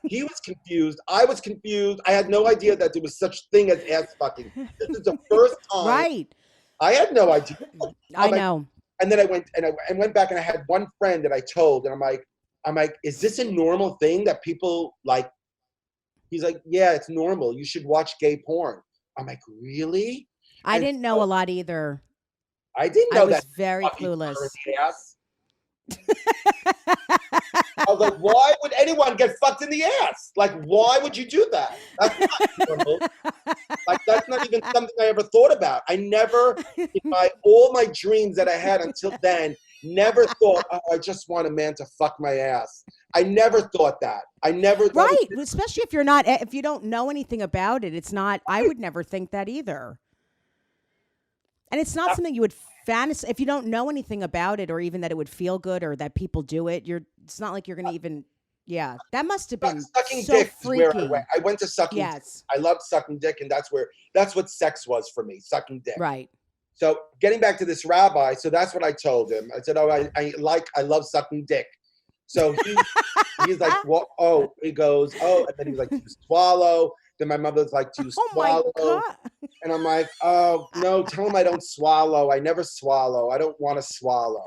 [SPEAKER 2] He was confused. I was confused. I had no idea that there was such thing as ass fucking. This is the first time.
[SPEAKER 1] Right.
[SPEAKER 2] I had no idea.
[SPEAKER 1] I know.
[SPEAKER 2] And then I went back, and I had one friend that I told, and I'm like, is this a normal thing that people like? He's like, yeah, it's normal. You should watch gay porn. I'm like, really?
[SPEAKER 1] I didn't know a lot either.
[SPEAKER 2] I didn't know that.
[SPEAKER 1] I was very clueless.
[SPEAKER 2] I was like, why would anyone get fucked in the ass? Like, why would you do that? That's not normal. Like, that's not even something I ever thought about. I never, all my dreams that I had until then, never thought, oh, I just want a man to fuck my ass. I never thought that. I never thought.
[SPEAKER 1] Right, especially if you don't know anything about it. It's not. I would never think that either. And it's not something you would fantasy if you don't know anything about it, or even that it would feel good, or that people do it. It's not like you're going to even. Yeah, that must have been
[SPEAKER 2] sucking
[SPEAKER 1] so
[SPEAKER 2] dick.
[SPEAKER 1] freaky.
[SPEAKER 2] Is where I went. I went to sucking.
[SPEAKER 1] Yes,
[SPEAKER 2] dick. I loved sucking dick, and that's what sex was for me. Sucking dick.
[SPEAKER 1] Right.
[SPEAKER 2] So getting back to this rabbi, so that's what I told him. I said, oh, I love sucking dick. So he's like, what? Oh, he goes, oh, and then he's like, do you swallow? Then my mother's like, do you swallow?
[SPEAKER 1] My God.
[SPEAKER 2] And I'm like, oh, no, tell him I don't swallow. I never swallow. I don't want to swallow.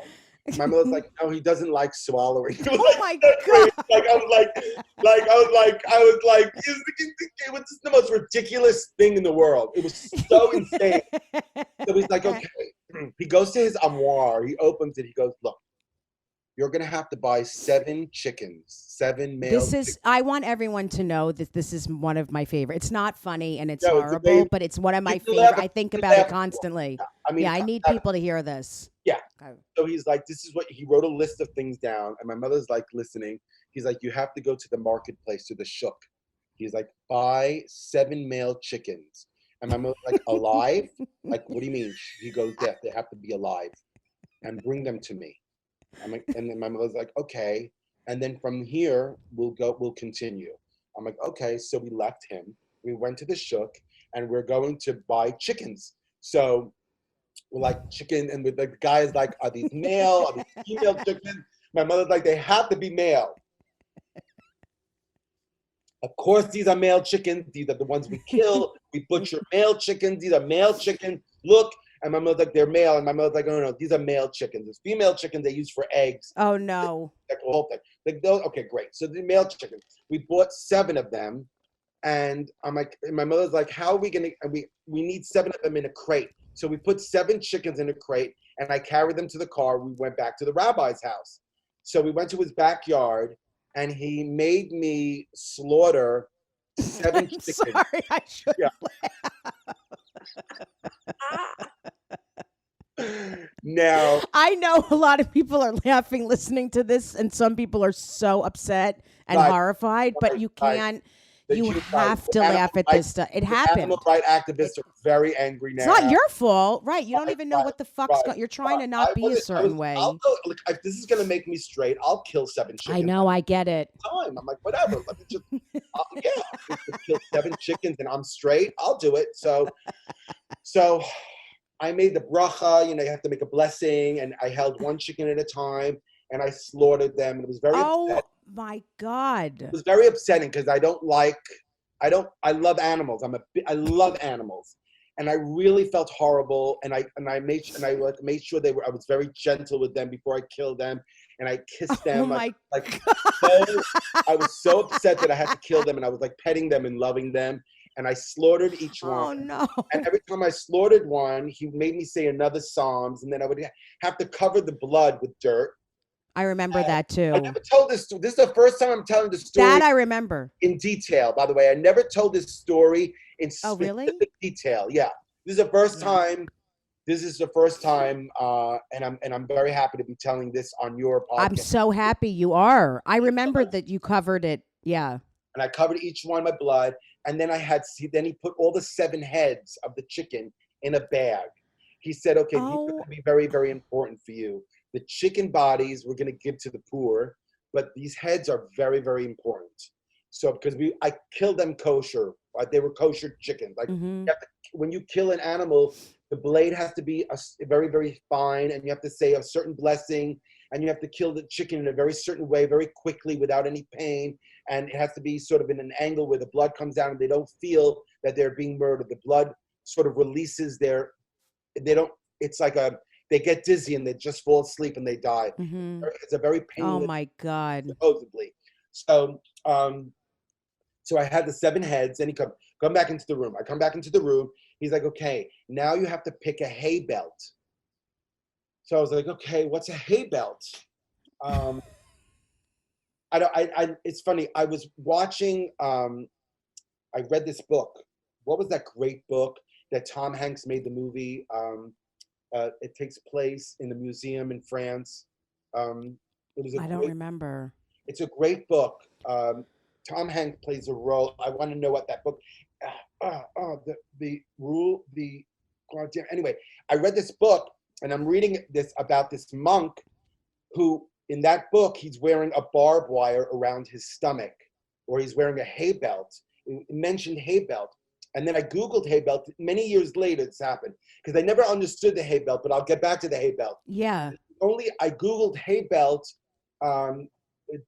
[SPEAKER 2] My mother's like, no, he doesn't like swallowing.
[SPEAKER 1] Oh my God.
[SPEAKER 2] Like, I was like, it was just the most ridiculous thing in the world. It was so insane. So he's like, okay. He goes to his armoire. He opens it. He goes, look, you're going to have to buy 7 chickens, 7 male chickens.
[SPEAKER 1] I want everyone to know that this is one of my favorite. It's not funny and it's horrible, but it's one of my favorite. I think about it constantly. I need people to hear this.
[SPEAKER 2] Yeah. Okay. So he's like, this is what he wrote a list of things down. And my mother's like listening. He's like, you have to go to the marketplace, to the shuk. He's like, buy 7 male chickens. And my mother's like, alive? Like, what do you mean? He goes, yeah, they have to be alive. And bring them to me. I'm like, and then my mother's like, okay. And then from here, we'll continue. I'm like, okay. So we left him. We went to the shuk, and we're going to buy chickens. So we're like, chicken, and the guy is like, are these male? Are these female chickens? My mother's like, they have to be male. Of course, these are male chickens. These are the ones we kill. We butcher male chickens. These are male chickens. Look. And my mother's like, they're male. And my mother's like, no, these are male chickens. There's female chickens they use for eggs.
[SPEAKER 1] Oh, no.
[SPEAKER 2] Like the whole thing. Like, those, okay, great. So the male chickens. We bought 7 of them. And I'm like, and my mother's like, how are we going to, we need 7 of them in a crate. So we put 7 chickens in a crate, and I carried them to the car. We went back to the rabbi's house. So we went to his backyard, and he made me slaughter 7
[SPEAKER 1] I'm
[SPEAKER 2] chickens.
[SPEAKER 1] sorry, I should.
[SPEAKER 2] Yeah. Now,
[SPEAKER 1] I know a lot of people are laughing listening to this, and some people are so upset and
[SPEAKER 2] Right,
[SPEAKER 1] horrified, but
[SPEAKER 2] right,
[SPEAKER 1] you
[SPEAKER 2] right.
[SPEAKER 1] can't.
[SPEAKER 2] The
[SPEAKER 1] You
[SPEAKER 2] Jew-
[SPEAKER 1] have
[SPEAKER 2] the
[SPEAKER 1] to
[SPEAKER 2] animal
[SPEAKER 1] laugh at
[SPEAKER 2] rights-
[SPEAKER 1] this stuff. It
[SPEAKER 2] the
[SPEAKER 1] happened.
[SPEAKER 2] animal rights activists are very angry now.
[SPEAKER 1] It's not your fault, right? You don't
[SPEAKER 2] Right,
[SPEAKER 1] even know
[SPEAKER 2] right,
[SPEAKER 1] what the fuck's
[SPEAKER 2] right,
[SPEAKER 1] going. You're trying to
[SPEAKER 2] I
[SPEAKER 1] not be a
[SPEAKER 2] wasn't- I
[SPEAKER 1] certain
[SPEAKER 2] was-
[SPEAKER 1] way.
[SPEAKER 2] I'll go, look, if this is gonna make me straight, I'll kill 7 chickens.
[SPEAKER 1] I know, I get it.
[SPEAKER 2] Time. I'm like, whatever. Let me just, yeah, if I kill 7 chickens and I'm straight, I'll do it. So I made the bracha. You know, you have to make a blessing, and I held 1 chicken at a time, and I slaughtered them. And it was very
[SPEAKER 1] Oh
[SPEAKER 2] upsetting.
[SPEAKER 1] my God.
[SPEAKER 2] It was very upsetting because I love animals. I love animals. And I really felt horrible. And I made sure I was very gentle with them before I killed them. And I kissed them.
[SPEAKER 1] Oh my
[SPEAKER 2] I was so upset that I had to kill them. And I was like petting them and loving them. And I slaughtered each one.
[SPEAKER 1] Oh no.
[SPEAKER 2] And every time I slaughtered one, he made me say another Psalms. And then I would have to cover the blood with dirt.
[SPEAKER 1] I remember that too.
[SPEAKER 2] I never told this story. This is the first time I'm telling the story.
[SPEAKER 1] That I remember.
[SPEAKER 2] In detail, by the way. I never told this story in
[SPEAKER 1] Oh, really?
[SPEAKER 2] specific detail. Yeah. This is the first time. This is the first time, and I'm very happy to be telling this on your podcast.
[SPEAKER 1] I'm so happy you are. I remember that you covered it. Yeah.
[SPEAKER 2] And I covered each one with blood, and then then he put all the 7 heads of the chicken in a bag. He said, "Okay, these are going to be very, very important for you. The chicken bodies we're going to give to the poor, but these heads are very, very important." So because I killed them kosher, they were kosher chickens. Like when you kill an animal, the blade has to be very, very fine, and you have to say a certain blessing, and you have to kill the chicken in a very certain way, very quickly, without any pain, and it has to be sort of in an angle where the blood comes down and they don't feel that they're being murdered. The blood sort of releases it's like they get dizzy and they just fall asleep and they die. It's a very painless.
[SPEAKER 1] Oh my God.
[SPEAKER 2] Supposedly. So I had the 7 heads, and he come back into the room. I come back into the room. He's like, "Okay, now you have to pick a hay belt." So I was like, "Okay, what's a hay belt?" It's funny. I was watching. I read this book. What was that great book that Tom Hanks made the movie? It takes place in the museum in France. I
[SPEAKER 1] don't remember.
[SPEAKER 2] It's a great book. Tom Hanks plays a role. I want to know what that book. Anyway, I read this book, and I'm reading this about this monk who, in that book, he's wearing a barbed wire around his stomach, or he's wearing a hay belt. It mentioned hay belt. And then I Googled hay belt. Many years later, this happened, because I never understood the hay belt, but I'll get back to the hay belt.
[SPEAKER 1] Yeah.
[SPEAKER 2] I Googled hay belt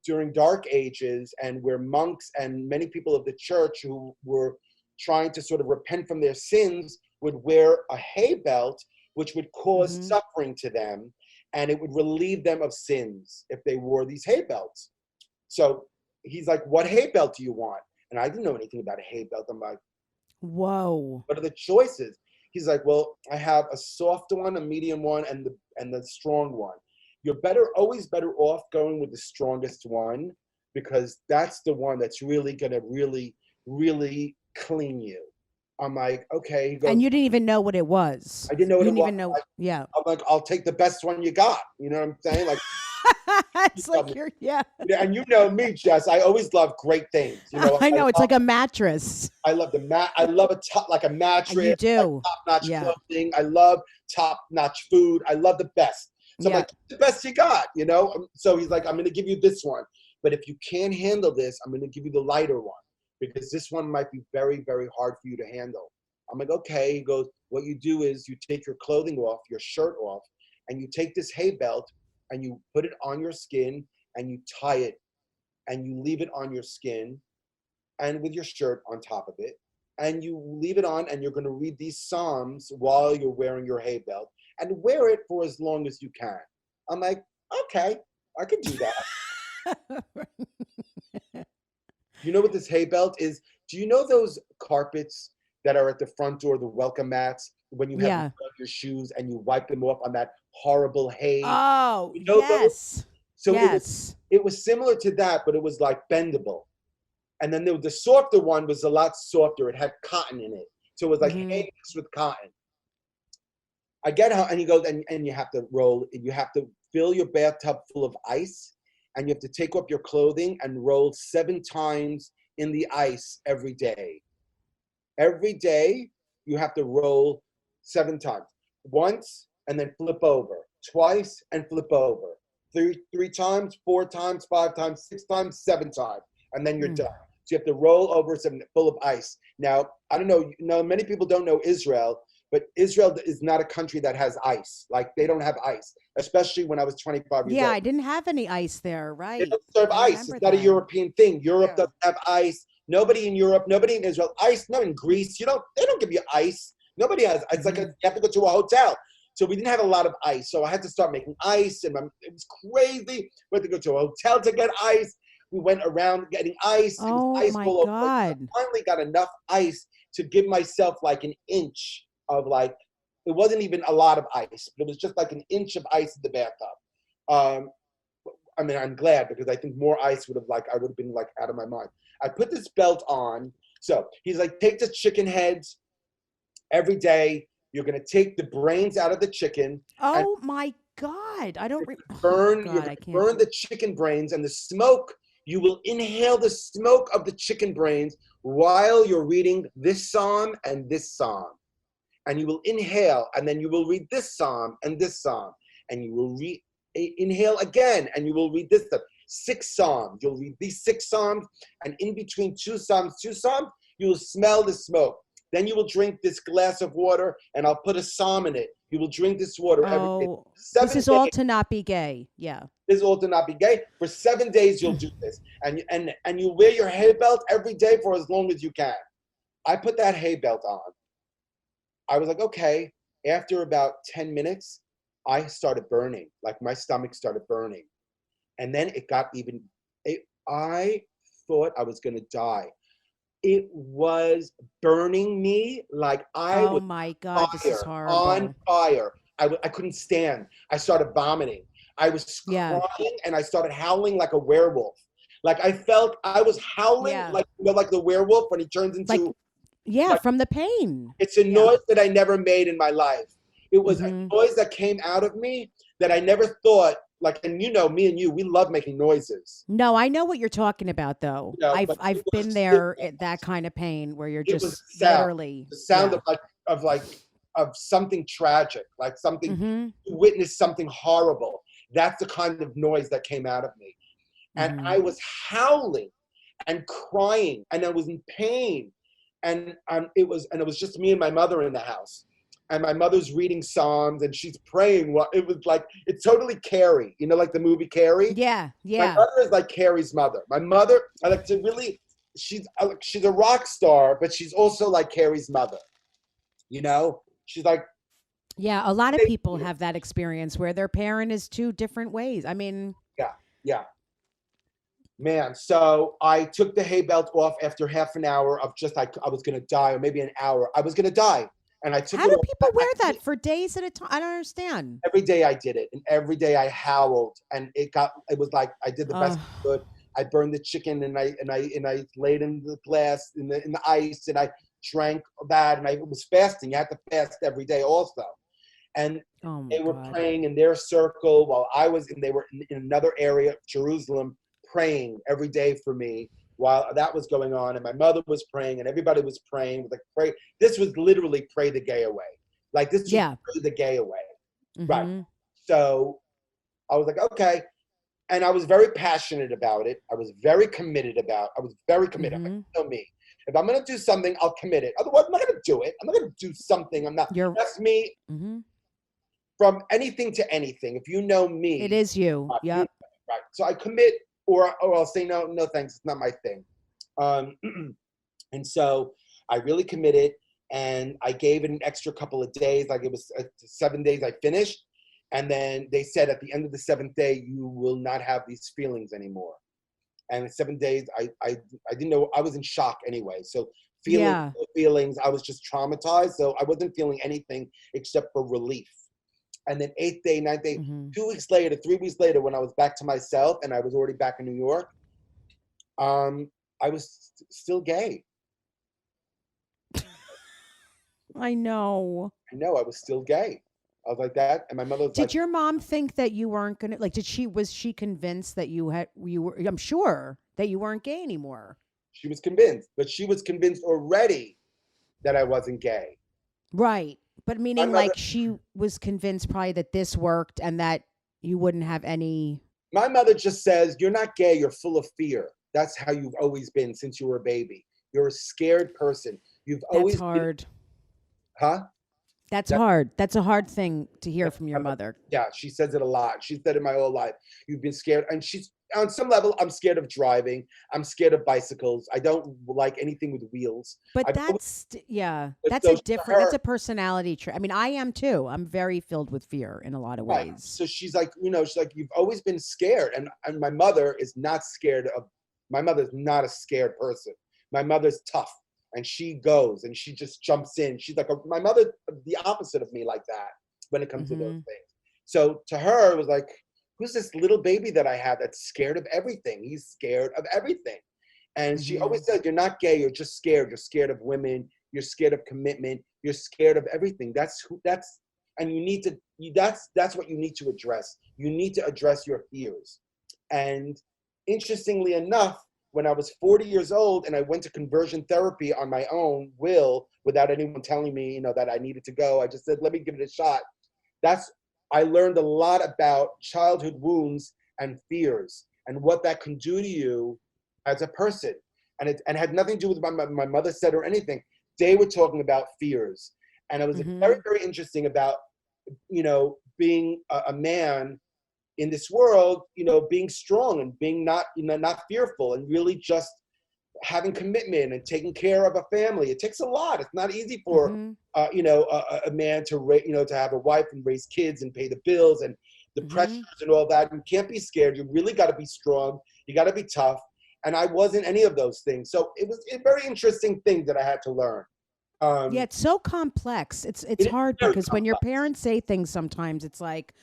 [SPEAKER 2] during Dark Ages, and where monks and many people of the church who were trying to sort of repent from their sins would wear a hay belt, which would cause suffering to them, and it would relieve them of sins if they wore these hay belts. So he's like, "What hay belt do you want?" And I didn't know anything about a hay belt. I'm like,
[SPEAKER 1] "Whoa.
[SPEAKER 2] What are the choices?" He's like, "Well, I have a soft one, a medium one, and the strong one. You're always better off going with the strongest one, because that's the one that's really going to really, really clean you." I'm like, "Okay." He goes,
[SPEAKER 1] and you didn't even know what it was.
[SPEAKER 2] I didn't know what it was.
[SPEAKER 1] Even know. Yeah.
[SPEAKER 2] I'm like, "I'll take the best one you got." You know what I'm saying? Like,
[SPEAKER 1] it's like you're, yeah.
[SPEAKER 2] And you know me, Jess. I always love great things. You know,
[SPEAKER 1] I know, it's like a mattress.
[SPEAKER 2] I love I love a mattress.
[SPEAKER 1] You do.
[SPEAKER 2] Top-notch clothing. I love top-notch food. I love the best. So I'm like, "The best you got," you know? So he's like, "I'm going to give you this one. But if you can't handle this, I'm going to give you the lighter one, because this one might be very, very hard for you to handle." I'm like, "Okay." He goes, "What you do is you take your clothing off, your shirt off, and you take this hay belt and you put it on your skin and you tie it and you leave it on your skin and with your shirt on top of it. And you leave it on, and you're going to read these Psalms while you're wearing your hay belt, and wear it for as long as you can." I'm like, "Okay, I can do that." You know what this hay belt is? Do you know those carpets that are at the front door, the welcome mats, when you have your shoes and you wipe them off on that horrible hay?
[SPEAKER 1] Oh,
[SPEAKER 2] you know
[SPEAKER 1] yes.
[SPEAKER 2] So
[SPEAKER 1] Yes.
[SPEAKER 2] it was similar to that, but it was like bendable. And then the softer one was a lot softer. It had cotton in it. So it was like hay mixed with cotton. I get how, and you go, and you have to roll, you have to fill your bathtub full of ice, and you have to take off your clothing and roll 7 times in the ice every day. Every day, you have to roll 7 times. Once, and then flip over. Twice, and flip over. Three times, 4 times, 5 times, 6 times, 7 times. And then you're done. So you have to roll over something full of ice. Now, I don't know, many people don't know Israel, but Israel is not a country that has ice. Like, they don't have ice, especially when I was 25 years old.
[SPEAKER 1] Yeah, I didn't have any ice there,
[SPEAKER 2] They
[SPEAKER 1] right?
[SPEAKER 2] don't serve ice. It's not a European thing. Europe doesn't have ice. Nobody in Europe, nobody in Israel. Ice, no, in Greece, they don't give you ice. Nobody has. It's like you have to go to a hotel. So we didn't have a lot of ice. So I had to start making ice, and it was crazy. We had to go to a hotel to get ice. We went around getting ice.
[SPEAKER 1] Oh,
[SPEAKER 2] It was ice
[SPEAKER 1] my
[SPEAKER 2] all over.
[SPEAKER 1] God.
[SPEAKER 2] I finally got enough ice to give myself like an inch of like, it wasn't even a lot of ice, but it was just like an inch of ice in the bathtub. I mean, I'm glad, because I think more ice I would have been like out of my mind. I put this belt on. So he's like, take the chicken heads every day. You're going to take the brains out of the chicken.
[SPEAKER 1] Oh my God. I don't
[SPEAKER 2] burn
[SPEAKER 1] can't.
[SPEAKER 2] the chicken brains, and the smoke, you will inhale the smoke of the chicken brains while you're reading this psalm and this psalm. And you will inhale, and then you will read this psalm and this psalm. And you will inhale again, and you will read this stuff. 6 psalms. You'll read these 6 psalms, and in between 2 psalms, you will smell the smoke. Then you will drink this glass of water, and I'll put a psalm in it. You will drink this water every day.
[SPEAKER 1] This is all to not be gay. Yeah.
[SPEAKER 2] This is all to not be gay. For 7 days, you'll do this. And you wear your hay belt every day for as long as you can. I put that hay belt on. I was like, okay. After about 10 minutes, I started burning. Like, my stomach started burning. And then it got I thought I was going to die. It was burning me like I was
[SPEAKER 1] my God, this is horrible.
[SPEAKER 2] on fire. I couldn't stand. I started vomiting. I was crying, and I started howling like a werewolf. Like, I felt I was howling like the werewolf when he turns into...
[SPEAKER 1] from the pain.
[SPEAKER 2] It's a noise that I never made in my life. It was a noise that came out of me that I never thought, and me and you, we love making noises.
[SPEAKER 1] No, I know what you're talking about, though. I've been there at that kind of pain where you're just literally...
[SPEAKER 2] The sound of something tragic, like something, you witnessed something horrible. That's the kind of noise that came out of me. And I was howling and crying, and I was in pain. And it was just me and my mother in the house. And my mother's reading Psalms, and she's praying. It was like, it's totally Carrie, like the movie Carrie.
[SPEAKER 1] Yeah.
[SPEAKER 2] My mother is like Carrie's mother. My mother, she's a rock star, but she's also like Carrie's mother. She's like...
[SPEAKER 1] Yeah, a lot of people have that experience where their parent is 2 different ways. I mean...
[SPEAKER 2] Yeah. Man, so I took the hay belt off after half an hour of just, I was going to die, or maybe an hour. I was going to die. And I took
[SPEAKER 1] How do people wear that for days at a time? I don't understand.
[SPEAKER 2] Every day I did it. And every day I howled. And it was like, I did the best I could. I burned the chicken, and I laid in the glass, in the ice, and I drank that. And I was fasting. You had to fast every day also. And they were praying in their circle while they were in another area of Jerusalem, praying every day for me while that was going on. And my mother was praying, and everybody was praying. Pray. This was literally pray the gay away. Like, this was pray the gay away. Right. So I was like, okay. And I was very passionate about it. I was very committed I'm like, me. If I'm going to do something, I'll commit it. Otherwise, I'm not going to do it. I'm not going to do something. That's me. From anything to anything. If you know me.
[SPEAKER 1] It is you. Yep.
[SPEAKER 2] Right. So I commit, or I'll say, no, thanks. It's not my thing. And so I really committed, and I gave it an extra couple of days. Like, it was 7 days I finished. And then they said at the end of the 7th day, you will not have these feelings anymore. And in 7 days, I didn't know. I was in shock anyway. So feelings, I was just traumatized. So I wasn't feeling anything except for relief. And then 8th day, 9th day,
[SPEAKER 1] Mm-hmm.
[SPEAKER 2] 2 weeks later, 3 weeks later, when I was back to myself and I was already back in New York, I was still gay.
[SPEAKER 1] I know.
[SPEAKER 2] I know I was still gay. I was like that, and my mother was like,
[SPEAKER 1] Did your mom think that you weren't gonna like? Was she convinced that you were? I'm sure that you weren't gay anymore.
[SPEAKER 2] she was convinced, but she was convinced already that I wasn't gay.
[SPEAKER 1] Right. But
[SPEAKER 2] My
[SPEAKER 1] meaning
[SPEAKER 2] mother,
[SPEAKER 1] like she was convinced probably that this worked and that you wouldn't have any.
[SPEAKER 2] my mother just says, "You're not gay. You're full of fear. That's how you've always been since you were a baby. You're a scared person. You've
[SPEAKER 1] That's
[SPEAKER 2] always been,
[SPEAKER 1] hard.
[SPEAKER 2] huh?"
[SPEAKER 1] That's
[SPEAKER 2] That-
[SPEAKER 1] hard. That's a hard thing to hear
[SPEAKER 2] That's
[SPEAKER 1] from your
[SPEAKER 2] my mother.
[SPEAKER 1] mother.
[SPEAKER 2] Yeah, she says it a lot. She said it my whole life. You've been scared, and she's on some level. I'm scared of driving. I'm scared of bicycles. I don't like anything with wheels.
[SPEAKER 1] But
[SPEAKER 2] I've always,
[SPEAKER 1] that's
[SPEAKER 2] so
[SPEAKER 1] a
[SPEAKER 2] to
[SPEAKER 1] different. That's
[SPEAKER 2] her,
[SPEAKER 1] a personality trait. I mean, I am too. I'm very filled with fear in a lot of
[SPEAKER 2] right.
[SPEAKER 1] ways.
[SPEAKER 2] So she's like, she's like, you've always been scared, and my mother is not scared of. My mother's not a scared person. My mother's tough, and she goes and she just jumps in. She's like my mother, the opposite of me, like that when it comes to those
[SPEAKER 1] Mhm.
[SPEAKER 2] things. So to her, it was like, who's this little baby that I have that's scared of everything? He's scared of everything. And she always
[SPEAKER 1] Mhm.
[SPEAKER 2] said, you're not gay, you're just scared. You're scared of women, you're scared of commitment, you're scared of everything. And you need to, that's what you need to address. You need to address your fears. And interestingly enough, when I was 40 years old and I went to conversion therapy on my own will, without anyone telling me, that I needed to go, I just said, let me give it a shot. I learned a lot about childhood wounds and fears and what that can do to you as a person. And it had nothing to do with my mother said or anything. They were talking about fears. And it was very,
[SPEAKER 1] Mhm.
[SPEAKER 2] very interesting about, being a man in this world, being strong and being not fearful and really just having commitment and taking care of a family. It takes a lot. It's not easy for
[SPEAKER 1] Mhm.
[SPEAKER 2] a man to to have a wife and raise kids and pay the bills and the pressures
[SPEAKER 1] Mhm.
[SPEAKER 2] and all that. You can't be scared. You really got to be strong. You got to be tough. And I wasn't any of those things. So it was a very interesting thing that I had to learn.
[SPEAKER 1] Yeah, it's so complex. It's
[SPEAKER 2] It is
[SPEAKER 1] hard
[SPEAKER 2] very
[SPEAKER 1] because when your
[SPEAKER 2] complex.
[SPEAKER 1] parents say things sometimes it's like,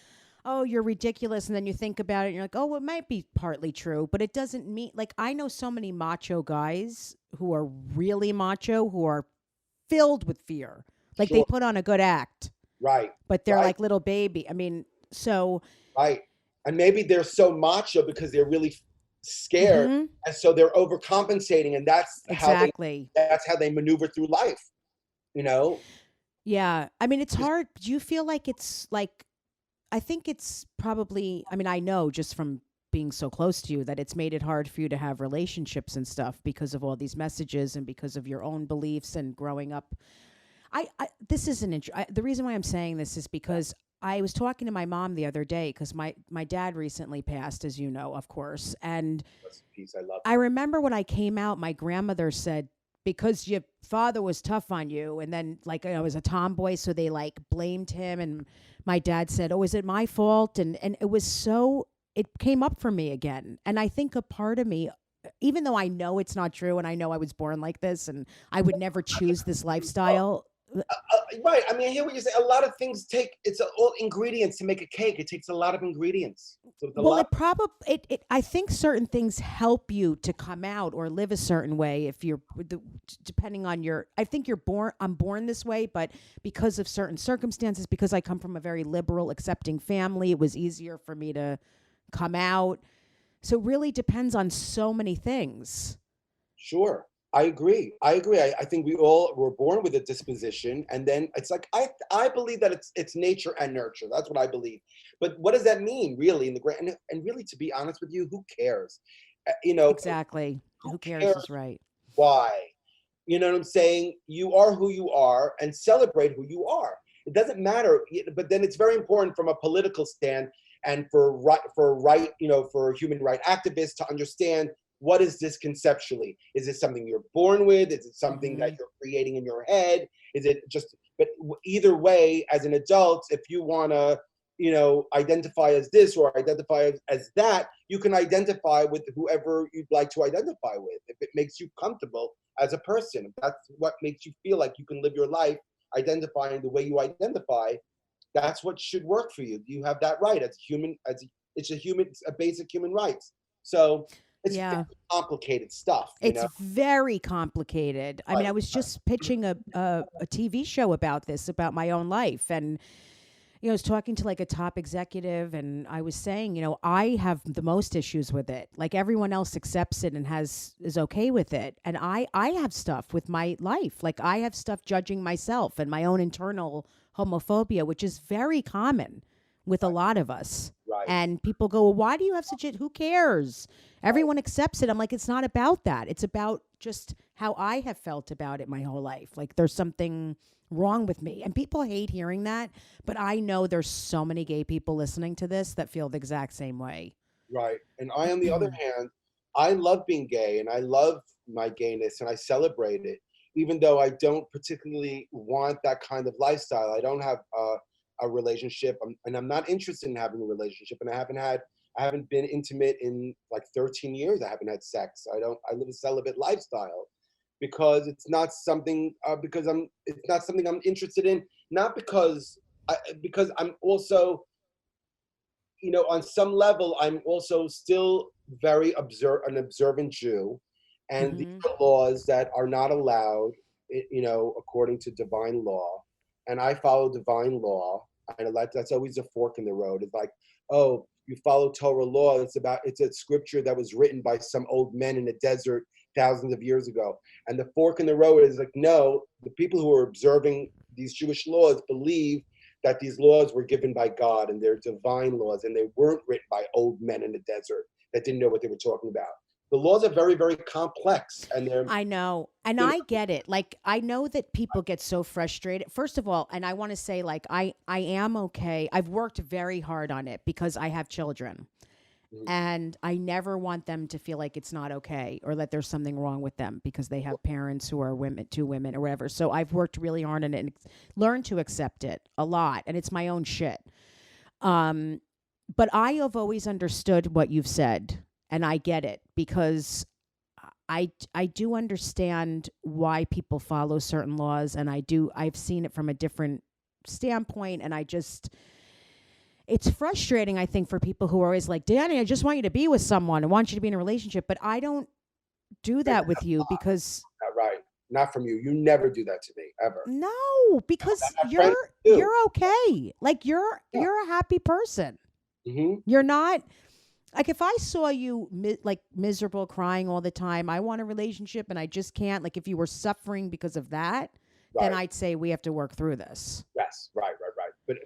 [SPEAKER 1] "Oh, you're ridiculous." And then you think about it and you're like, "Oh, it might be partly true," but it doesn't mean like I know so many macho guys who are really macho who are filled with fear. Like they
[SPEAKER 2] Sure.
[SPEAKER 1] put on a good act,
[SPEAKER 2] Right.
[SPEAKER 1] but they're
[SPEAKER 2] Right.
[SPEAKER 1] like little baby. I mean, so
[SPEAKER 2] Right. And maybe they're so macho because they're really scared.
[SPEAKER 1] mhm,
[SPEAKER 2] And so they're overcompensating. And
[SPEAKER 1] exactly.
[SPEAKER 2] that's how they maneuver through life, you know?
[SPEAKER 1] Yeah. I mean, it's
[SPEAKER 2] Just-
[SPEAKER 1] hard. Do you feel like it's like I think it's probably, I mean, I know just from being so close to you that it's made it hard for you to have relationships and stuff because of all these messages and because of your own beliefs and growing up. This is the reason why I'm saying this is because I was talking to my mom the other day because my dad recently passed, as you know, of course. And
[SPEAKER 2] Rest in peace. I love
[SPEAKER 1] I remember when I came out, my grandmother said, because your father was tough on you, and then like I was a tomboy, so they like blamed him, and my dad said, "Oh, is it my fault?" And it was so it came up for me again, and I think a part of me, even though I know it's not true, and I know I was born like this, and I would never choose this lifestyle.
[SPEAKER 2] right. I mean, I hear what you say. A lot of things all ingredients to make a cake. It takes a lot of ingredients. So it's a
[SPEAKER 1] Well,
[SPEAKER 2] lot.
[SPEAKER 1] it probably it I think certain things help you to come out or live a certain way if you're depending on your I think I'm born this way, but because of certain circumstances, because I come from a very liberal accepting family, it was easier for me to come out. So it really depends on so many things.
[SPEAKER 2] Sure. I agree. I think we all were born with a disposition, and then it's like I believe that it's nature and nurture. That's what I believe. But what does that mean, really, in the grand? And really, to be honest with you, who cares?
[SPEAKER 1] Exactly.
[SPEAKER 2] Who
[SPEAKER 1] Who cares
[SPEAKER 2] cares
[SPEAKER 1] is right.
[SPEAKER 2] why? You know what I'm saying? You are who you are, and celebrate who you are. It doesn't matter. But then it's very important from a political stand and for human right activists to understand, what is this conceptually? Is this something you're born with? Is it something that
[SPEAKER 1] Hmm.
[SPEAKER 2] you're creating in your head? Is it just, but either way, as an adult, if you want to, identify as this or identify as that, you can identify with whoever you'd like to identify with. If it makes you comfortable as a person, if that's what makes you feel like you can live your life identifying the way you identify, that's what should work for you. You have that right as a human, it's a basic human rights. So it's
[SPEAKER 1] Yeah.
[SPEAKER 2] very complicated stuff,
[SPEAKER 1] It's very complicated. I mean, I
[SPEAKER 2] Right.
[SPEAKER 1] was just pitching a TV show about this, about my own life. And, I was talking to like a top executive, and I was saying, I have the most issues with it. Like everyone else accepts it and is okay with it. And I have stuff with my life. Like I have stuff judging myself and my own internal homophobia, which is very common with a lot of us.
[SPEAKER 2] Right.
[SPEAKER 1] And people go, well, why do you have such a, who cares? Everyone accepts it. I'm like, it's not about that. It's about just how I have felt about it my whole life. Like there's something wrong with me. And people hate hearing that, but I know there's so many gay people listening to this that feel the exact same way.
[SPEAKER 2] Right. And I, on the other hand, I love being gay and I love my gayness and I celebrate it, even though I don't particularly want that kind of lifestyle. I don't have a relationship, and I'm not interested in having a relationship. And I haven't been intimate in like 13 years. I haven't had sex. I live a celibate lifestyle because it's not something, it's not something I'm interested in. Not because I'm also, on some level, I'm also still very an observant Jew, and these are laws that are not allowed, according to divine law, and I follow divine law, and that's always a fork in the road. It's like, oh, you follow Torah law. It's a scripture that was written by some old men in the desert thousands of years ago, and the fork in the road is like, no, the people who are observing these Jewish laws believe that these laws were given by God and they're divine laws, and they weren't written by old men in the desert that didn't know what they were talking about. The laws are very, very complex, and
[SPEAKER 1] I know. And I get it. Like, I know that people get so frustrated. First of all, and I want to say, like, I am okay. I've worked very hard on it because I have children. And I never want them to feel like it's not okay or that there's something wrong with them because they have parents who are two women or whatever. So I've worked really hard on it and learned to accept it a lot. And it's my own shit. But I have always understood what you've said, and I get it because I do understand why people follow certain laws, and I've seen it from a different standpoint, and it's frustrating, I think, for people who are always like, Danny, I just want you to be with someone. I want you to be in a relationship. But I don't do that with you because...
[SPEAKER 2] Not right. Not from you. You never do that to me, ever.
[SPEAKER 1] No, because you're okay. Like, you're a happy person. You're not... Like, if I saw you miserable, crying all the time, I want a relationship and I just can't. Like, if you were suffering because of that, then I'd say we have to work through this.
[SPEAKER 2] Yes, right.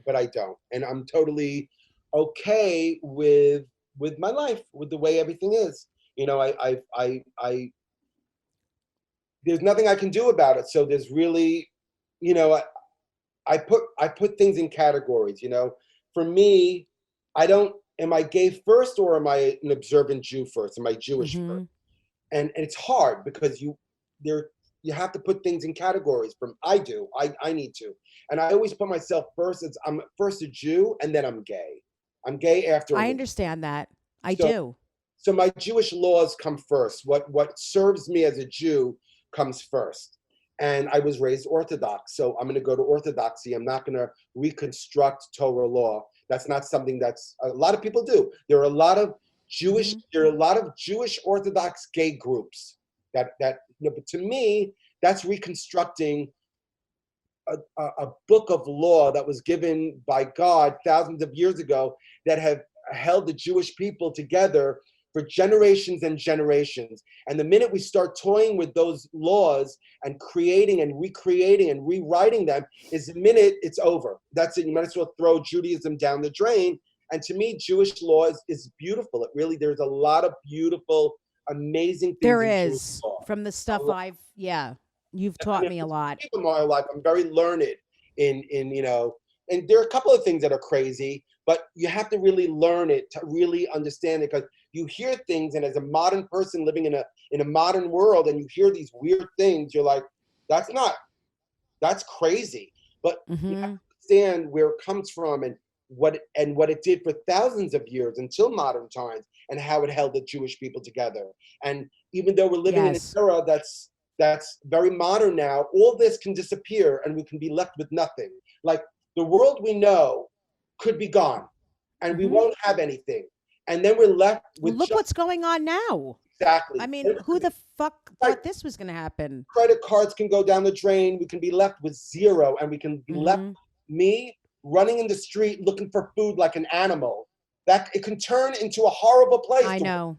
[SPEAKER 2] But I don't, and I'm totally okay with my life, with the way everything is. There's nothing I can do about it. So there's really, I put things in categories. For me, I don't. Am I gay first or am I an observant Jew first? Am I Jewish first? And it's hard because you have to put things in categories. I need to. And I always put myself first as I'm first a Jew and then I'm gay. I'm gay after.
[SPEAKER 1] I understand that. I do.
[SPEAKER 2] So my Jewish laws come first. What serves me as a Jew comes first. And I was raised Orthodox. So I'm going to go to Orthodoxy. I'm not going to reconstruct Torah law. That's not something that's a lot of people do. There are a lot of Jewish Orthodox gay groups that but to me, that's reconstructing a book of law that was given by God thousands of years ago that have held the Jewish people together for generations and generations. And the minute we start toying with those laws and creating and recreating and rewriting them is the minute it's over. That's it. You might as well throw Judaism down the drain. And to me, Jewish law is beautiful. There's a lot of beautiful, amazing things.
[SPEAKER 1] There is. From the stuff you've taught me a lot.
[SPEAKER 2] In my life, I'm very learned in and there are a couple of things that are crazy, but you have to really learn it to really understand it, because you hear things, and as a modern person living in a modern world, and you hear these weird things, you're like, that's crazy. But you have to understand where it comes from and what it did for thousands of years until modern times, and how it held the Jewish people together. And even though we're living in an era that's very modern now, all this can disappear and we can be left with nothing. Like the world we know could be gone, and we won't have anything. And then we're left with
[SPEAKER 1] Look
[SPEAKER 2] just
[SPEAKER 1] what's going on now.
[SPEAKER 2] exactly.
[SPEAKER 1] I mean, who the fuck
[SPEAKER 2] Right.
[SPEAKER 1] thought this was going to happen?
[SPEAKER 2] Credit cards can go down the drain. We can be left with zero, and we can be left me running in the street looking for food like an animal. That it can turn into a horrible place.
[SPEAKER 1] I know.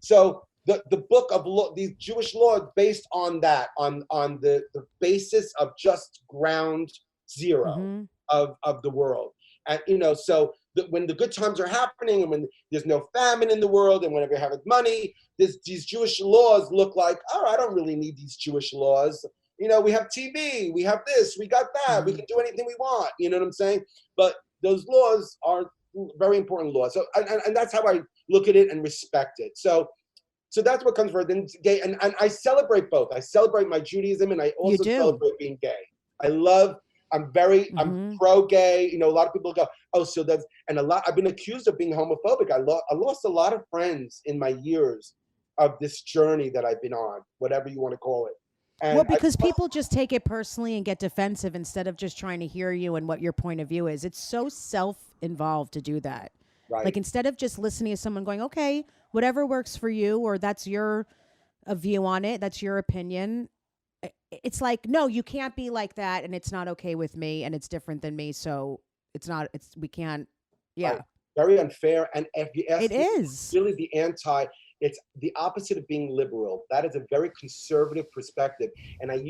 [SPEAKER 2] So the book of law, these Jewish laws, based on that, on the basis of just ground zero of the world, and so when the good times are happening, and when there's no famine in the world, and whenever you have money, these Jewish laws look like, oh, I don't really need these Jewish laws. We have TV, we have this, we got that, we can do anything we want. You know what I'm saying? But those laws are very important laws. So and that's how I look at it and respect it. So that's what comes first. Then gay, and I celebrate both. I celebrate my Judaism, and I also celebrate being gay. I'm pro-gay. A lot of people go, oh, so that's, and I've been accused of being homophobic. I lost a lot of friends in my years of this journey that I've been on, whatever you want to call it. And
[SPEAKER 1] because people just take it personally and get defensive instead of just trying to hear you and what your point of view is. It's so self-involved to do that.
[SPEAKER 2] Right.
[SPEAKER 1] Like, instead of just listening to someone going, okay, whatever works for you, or that's your view on it, that's your opinion. It's like, no, you can't be like that, and it's not okay with me, and it's different than me, so we can't. Yeah.
[SPEAKER 2] Right. Very unfair. And if you ask
[SPEAKER 1] it
[SPEAKER 2] me,
[SPEAKER 1] is
[SPEAKER 2] really it's the opposite of being liberal. That is a very conservative perspective. And I've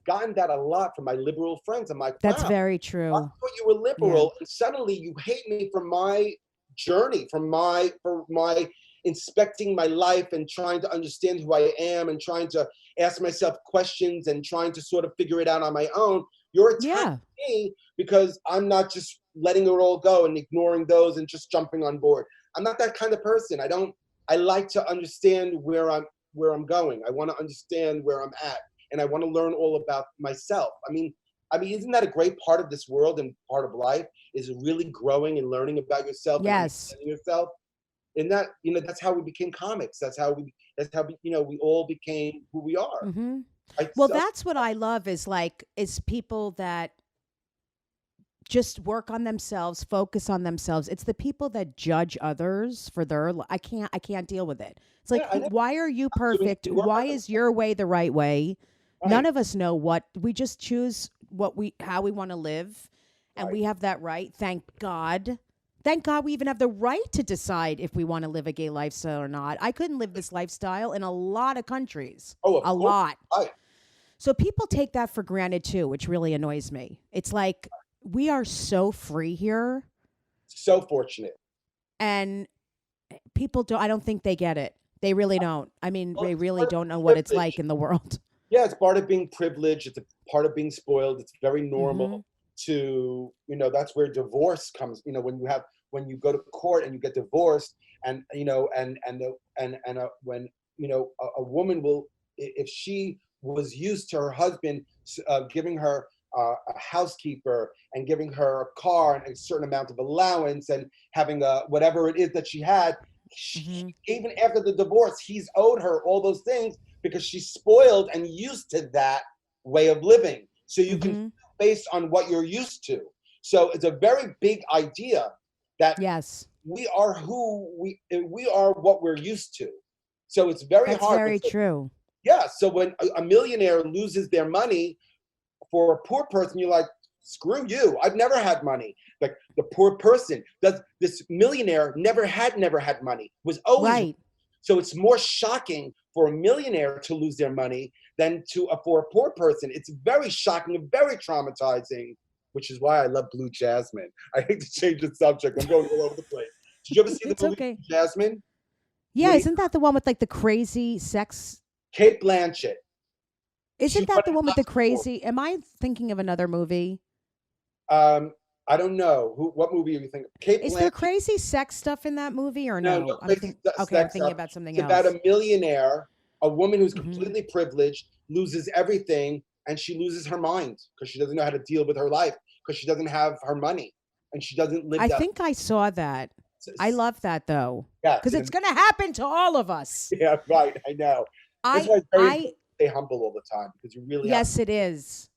[SPEAKER 2] gotten that a lot from my liberal friends. I'm like,
[SPEAKER 1] that's
[SPEAKER 2] wow,
[SPEAKER 1] very true.
[SPEAKER 2] I thought you were liberal, and suddenly you hate me for my journey, for my inspecting my life and trying to understand who I am and trying to ask myself questions and trying to sort of figure it out on my own. You're attacking me because I'm not just letting it all go and ignoring those and just jumping on board. I'm not that kind of person. I like to understand where I'm going. I want to understand where I'm at, and I want to learn all about myself. I mean, isn't that a great part of this world and part of life, is really growing and learning about yourself and understanding yourself? And that, that's how we became comics. That's how we all became who we are.
[SPEAKER 1] That's what I love is people that just work on themselves, focus on themselves. It's the people that judge others for I can't deal with it. It's like, why are you perfect? Why is your way the right way? Right. None of us know we just choose how we want to live. And we have that right. Thank God. Thank God we even have the right to decide if we want to live a gay lifestyle or not. I couldn't live this lifestyle in a lot of countries.
[SPEAKER 2] Oh, of
[SPEAKER 1] course. Lot. Right. So people take that for granted too, which really annoys me. It's like, we are so free here.
[SPEAKER 2] So fortunate.
[SPEAKER 1] And people I don't think they get it. They really don't. I mean, they really don't know what it's like in the world.
[SPEAKER 2] Yeah, it's part of being privileged. It's a part of being spoiled. It's very normal to, that's where divorce comes. When you go to court and you get divorced, and when a woman will, if she was used to her husband giving her a housekeeper and giving her a car and a certain amount of allowance and having whatever it is that she had, even after the divorce, he's owed her all those things because she's spoiled and used to that way of living. So you can, based on what you're used to. So it's a very big idea that we are we are what we're used to. So it's very hard.
[SPEAKER 1] That's very true.
[SPEAKER 2] Yeah. So when a millionaire loses their money, for a poor person, you're like, screw you. I've never had money. Like the poor person, this millionaire never had money, was always right. So it's more shocking for a millionaire to lose their money than for a poor person. It's very shocking and very traumatizing, which is why I love Blue Jasmine. I hate to change the subject. I'm going all over the place. Did you ever see the movie Blue Jasmine?
[SPEAKER 1] Yeah, isn't that the one with like the crazy sex?
[SPEAKER 2] Kate Blanchett.
[SPEAKER 1] Isn't that the one with the crazy? Am I thinking of another movie?
[SPEAKER 2] I don't know. What movie are you thinking? Kate Blanchett.
[SPEAKER 1] Is there crazy sex stuff in that movie or no?
[SPEAKER 2] No,
[SPEAKER 1] I'm thinking about something else.
[SPEAKER 2] It's about a millionaire, a woman who's completely privileged, loses everything, and she loses her mind because she doesn't know how to deal with her life because she doesn't have her money and she doesn't live.
[SPEAKER 1] I think I saw that. I love that though.
[SPEAKER 2] Yeah,
[SPEAKER 1] because it's going to happen to all of us.
[SPEAKER 2] Yeah, right. I know. That's why it's very stay humble all the time because you really
[SPEAKER 1] it is.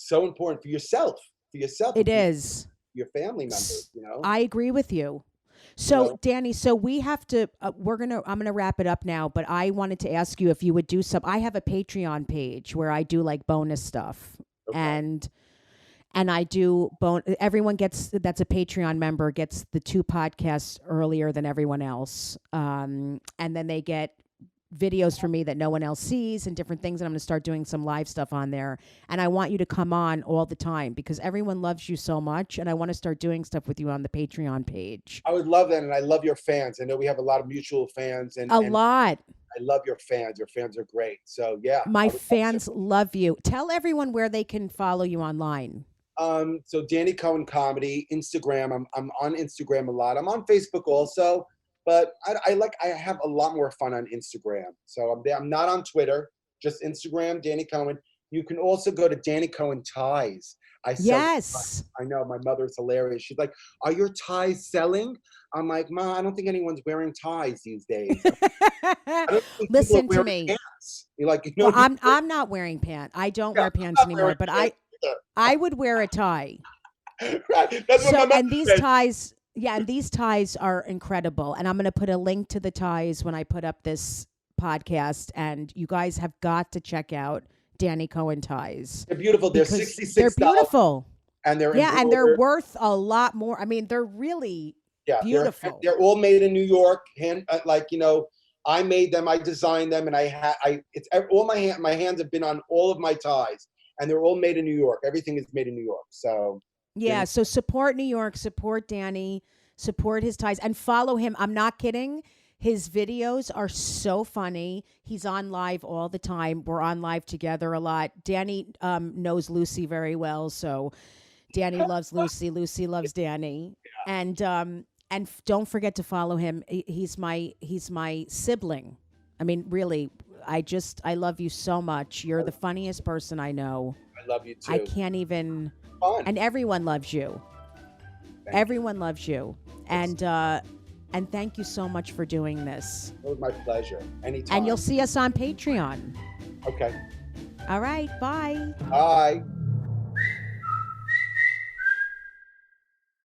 [SPEAKER 2] so important for yourself. For yourself.
[SPEAKER 1] It is.
[SPEAKER 2] Your family members, you know.
[SPEAKER 1] I agree with you. So,
[SPEAKER 2] You know?
[SPEAKER 1] Danny, so we have to, I'm going to wrap it up now, but I wanted to ask you if you would do I have a Patreon page where I do like bonus stuff.
[SPEAKER 2] Okay.
[SPEAKER 1] And I do everyone that's a Patreon member gets the 2 podcasts earlier than everyone else. And then they get videos from me that no one else sees and different things. And I'm going to start doing some live stuff on there. And I want you to come on all the time because everyone loves you so much. And I want to start doing stuff with you on the Patreon page.
[SPEAKER 2] I would love that. And I love your fans. I know we have a lot of mutual fans. And
[SPEAKER 1] lot.
[SPEAKER 2] I love your fans. Your fans are great. So, yeah.
[SPEAKER 1] My fans love you. Tell everyone where they can follow you online.
[SPEAKER 2] So Danny Cohen Comedy, Instagram. I'm on Instagram a lot. I'm on Facebook also. But I have a lot more fun on Instagram. So I'm there. I'm not on Twitter, just Instagram, Danny Cohen. You can also go to Danny Cohen Ties.
[SPEAKER 1] Yes.
[SPEAKER 2] I know. My mother's hilarious. She's like, "Are your ties selling?" I'm like, "Ma, I don't think anyone's wearing ties these days."
[SPEAKER 1] Listen to me.
[SPEAKER 2] Pants. You're like, you know,
[SPEAKER 1] well, I'm not wearing pants. I don't wear pants anymore, but I would wear a tie.
[SPEAKER 2] Right. That's what my mother
[SPEAKER 1] and these
[SPEAKER 2] said.
[SPEAKER 1] ties. Yeah, and these ties are incredible. And I'm going to put a link to the ties when I put up this podcast. And you guys have got to check out Danny Cohen ties.
[SPEAKER 2] They're beautiful. They're
[SPEAKER 1] because
[SPEAKER 2] $66.
[SPEAKER 1] They're beautiful.
[SPEAKER 2] And they're
[SPEAKER 1] and they're worth a lot more. I mean, they're really beautiful.
[SPEAKER 2] They're all made in New York. I made them. I designed them, and it's all my hands have been on all of my ties, and they're all made in New York. Everything is made in New York. So.
[SPEAKER 1] Yeah, so support New York, support Danny, support his ties, and follow him. I'm not kidding. His videos are so funny. He's on live all the time. We're on live together a lot. Danny knows Lucy very well, so Danny loves Lucy. Lucy loves Danny, and don't forget to follow him. He's my sibling. I mean, really, I love you so much. You're the funniest person I know.
[SPEAKER 2] I love you too.
[SPEAKER 1] I can't even.
[SPEAKER 2] Fun.
[SPEAKER 1] And everyone loves you. Everyone loves you. And thank you so much for doing this.
[SPEAKER 2] It was my pleasure. Anytime.
[SPEAKER 1] And you'll see us on Patreon.
[SPEAKER 2] Okay.
[SPEAKER 1] All right. Bye.
[SPEAKER 2] Bye.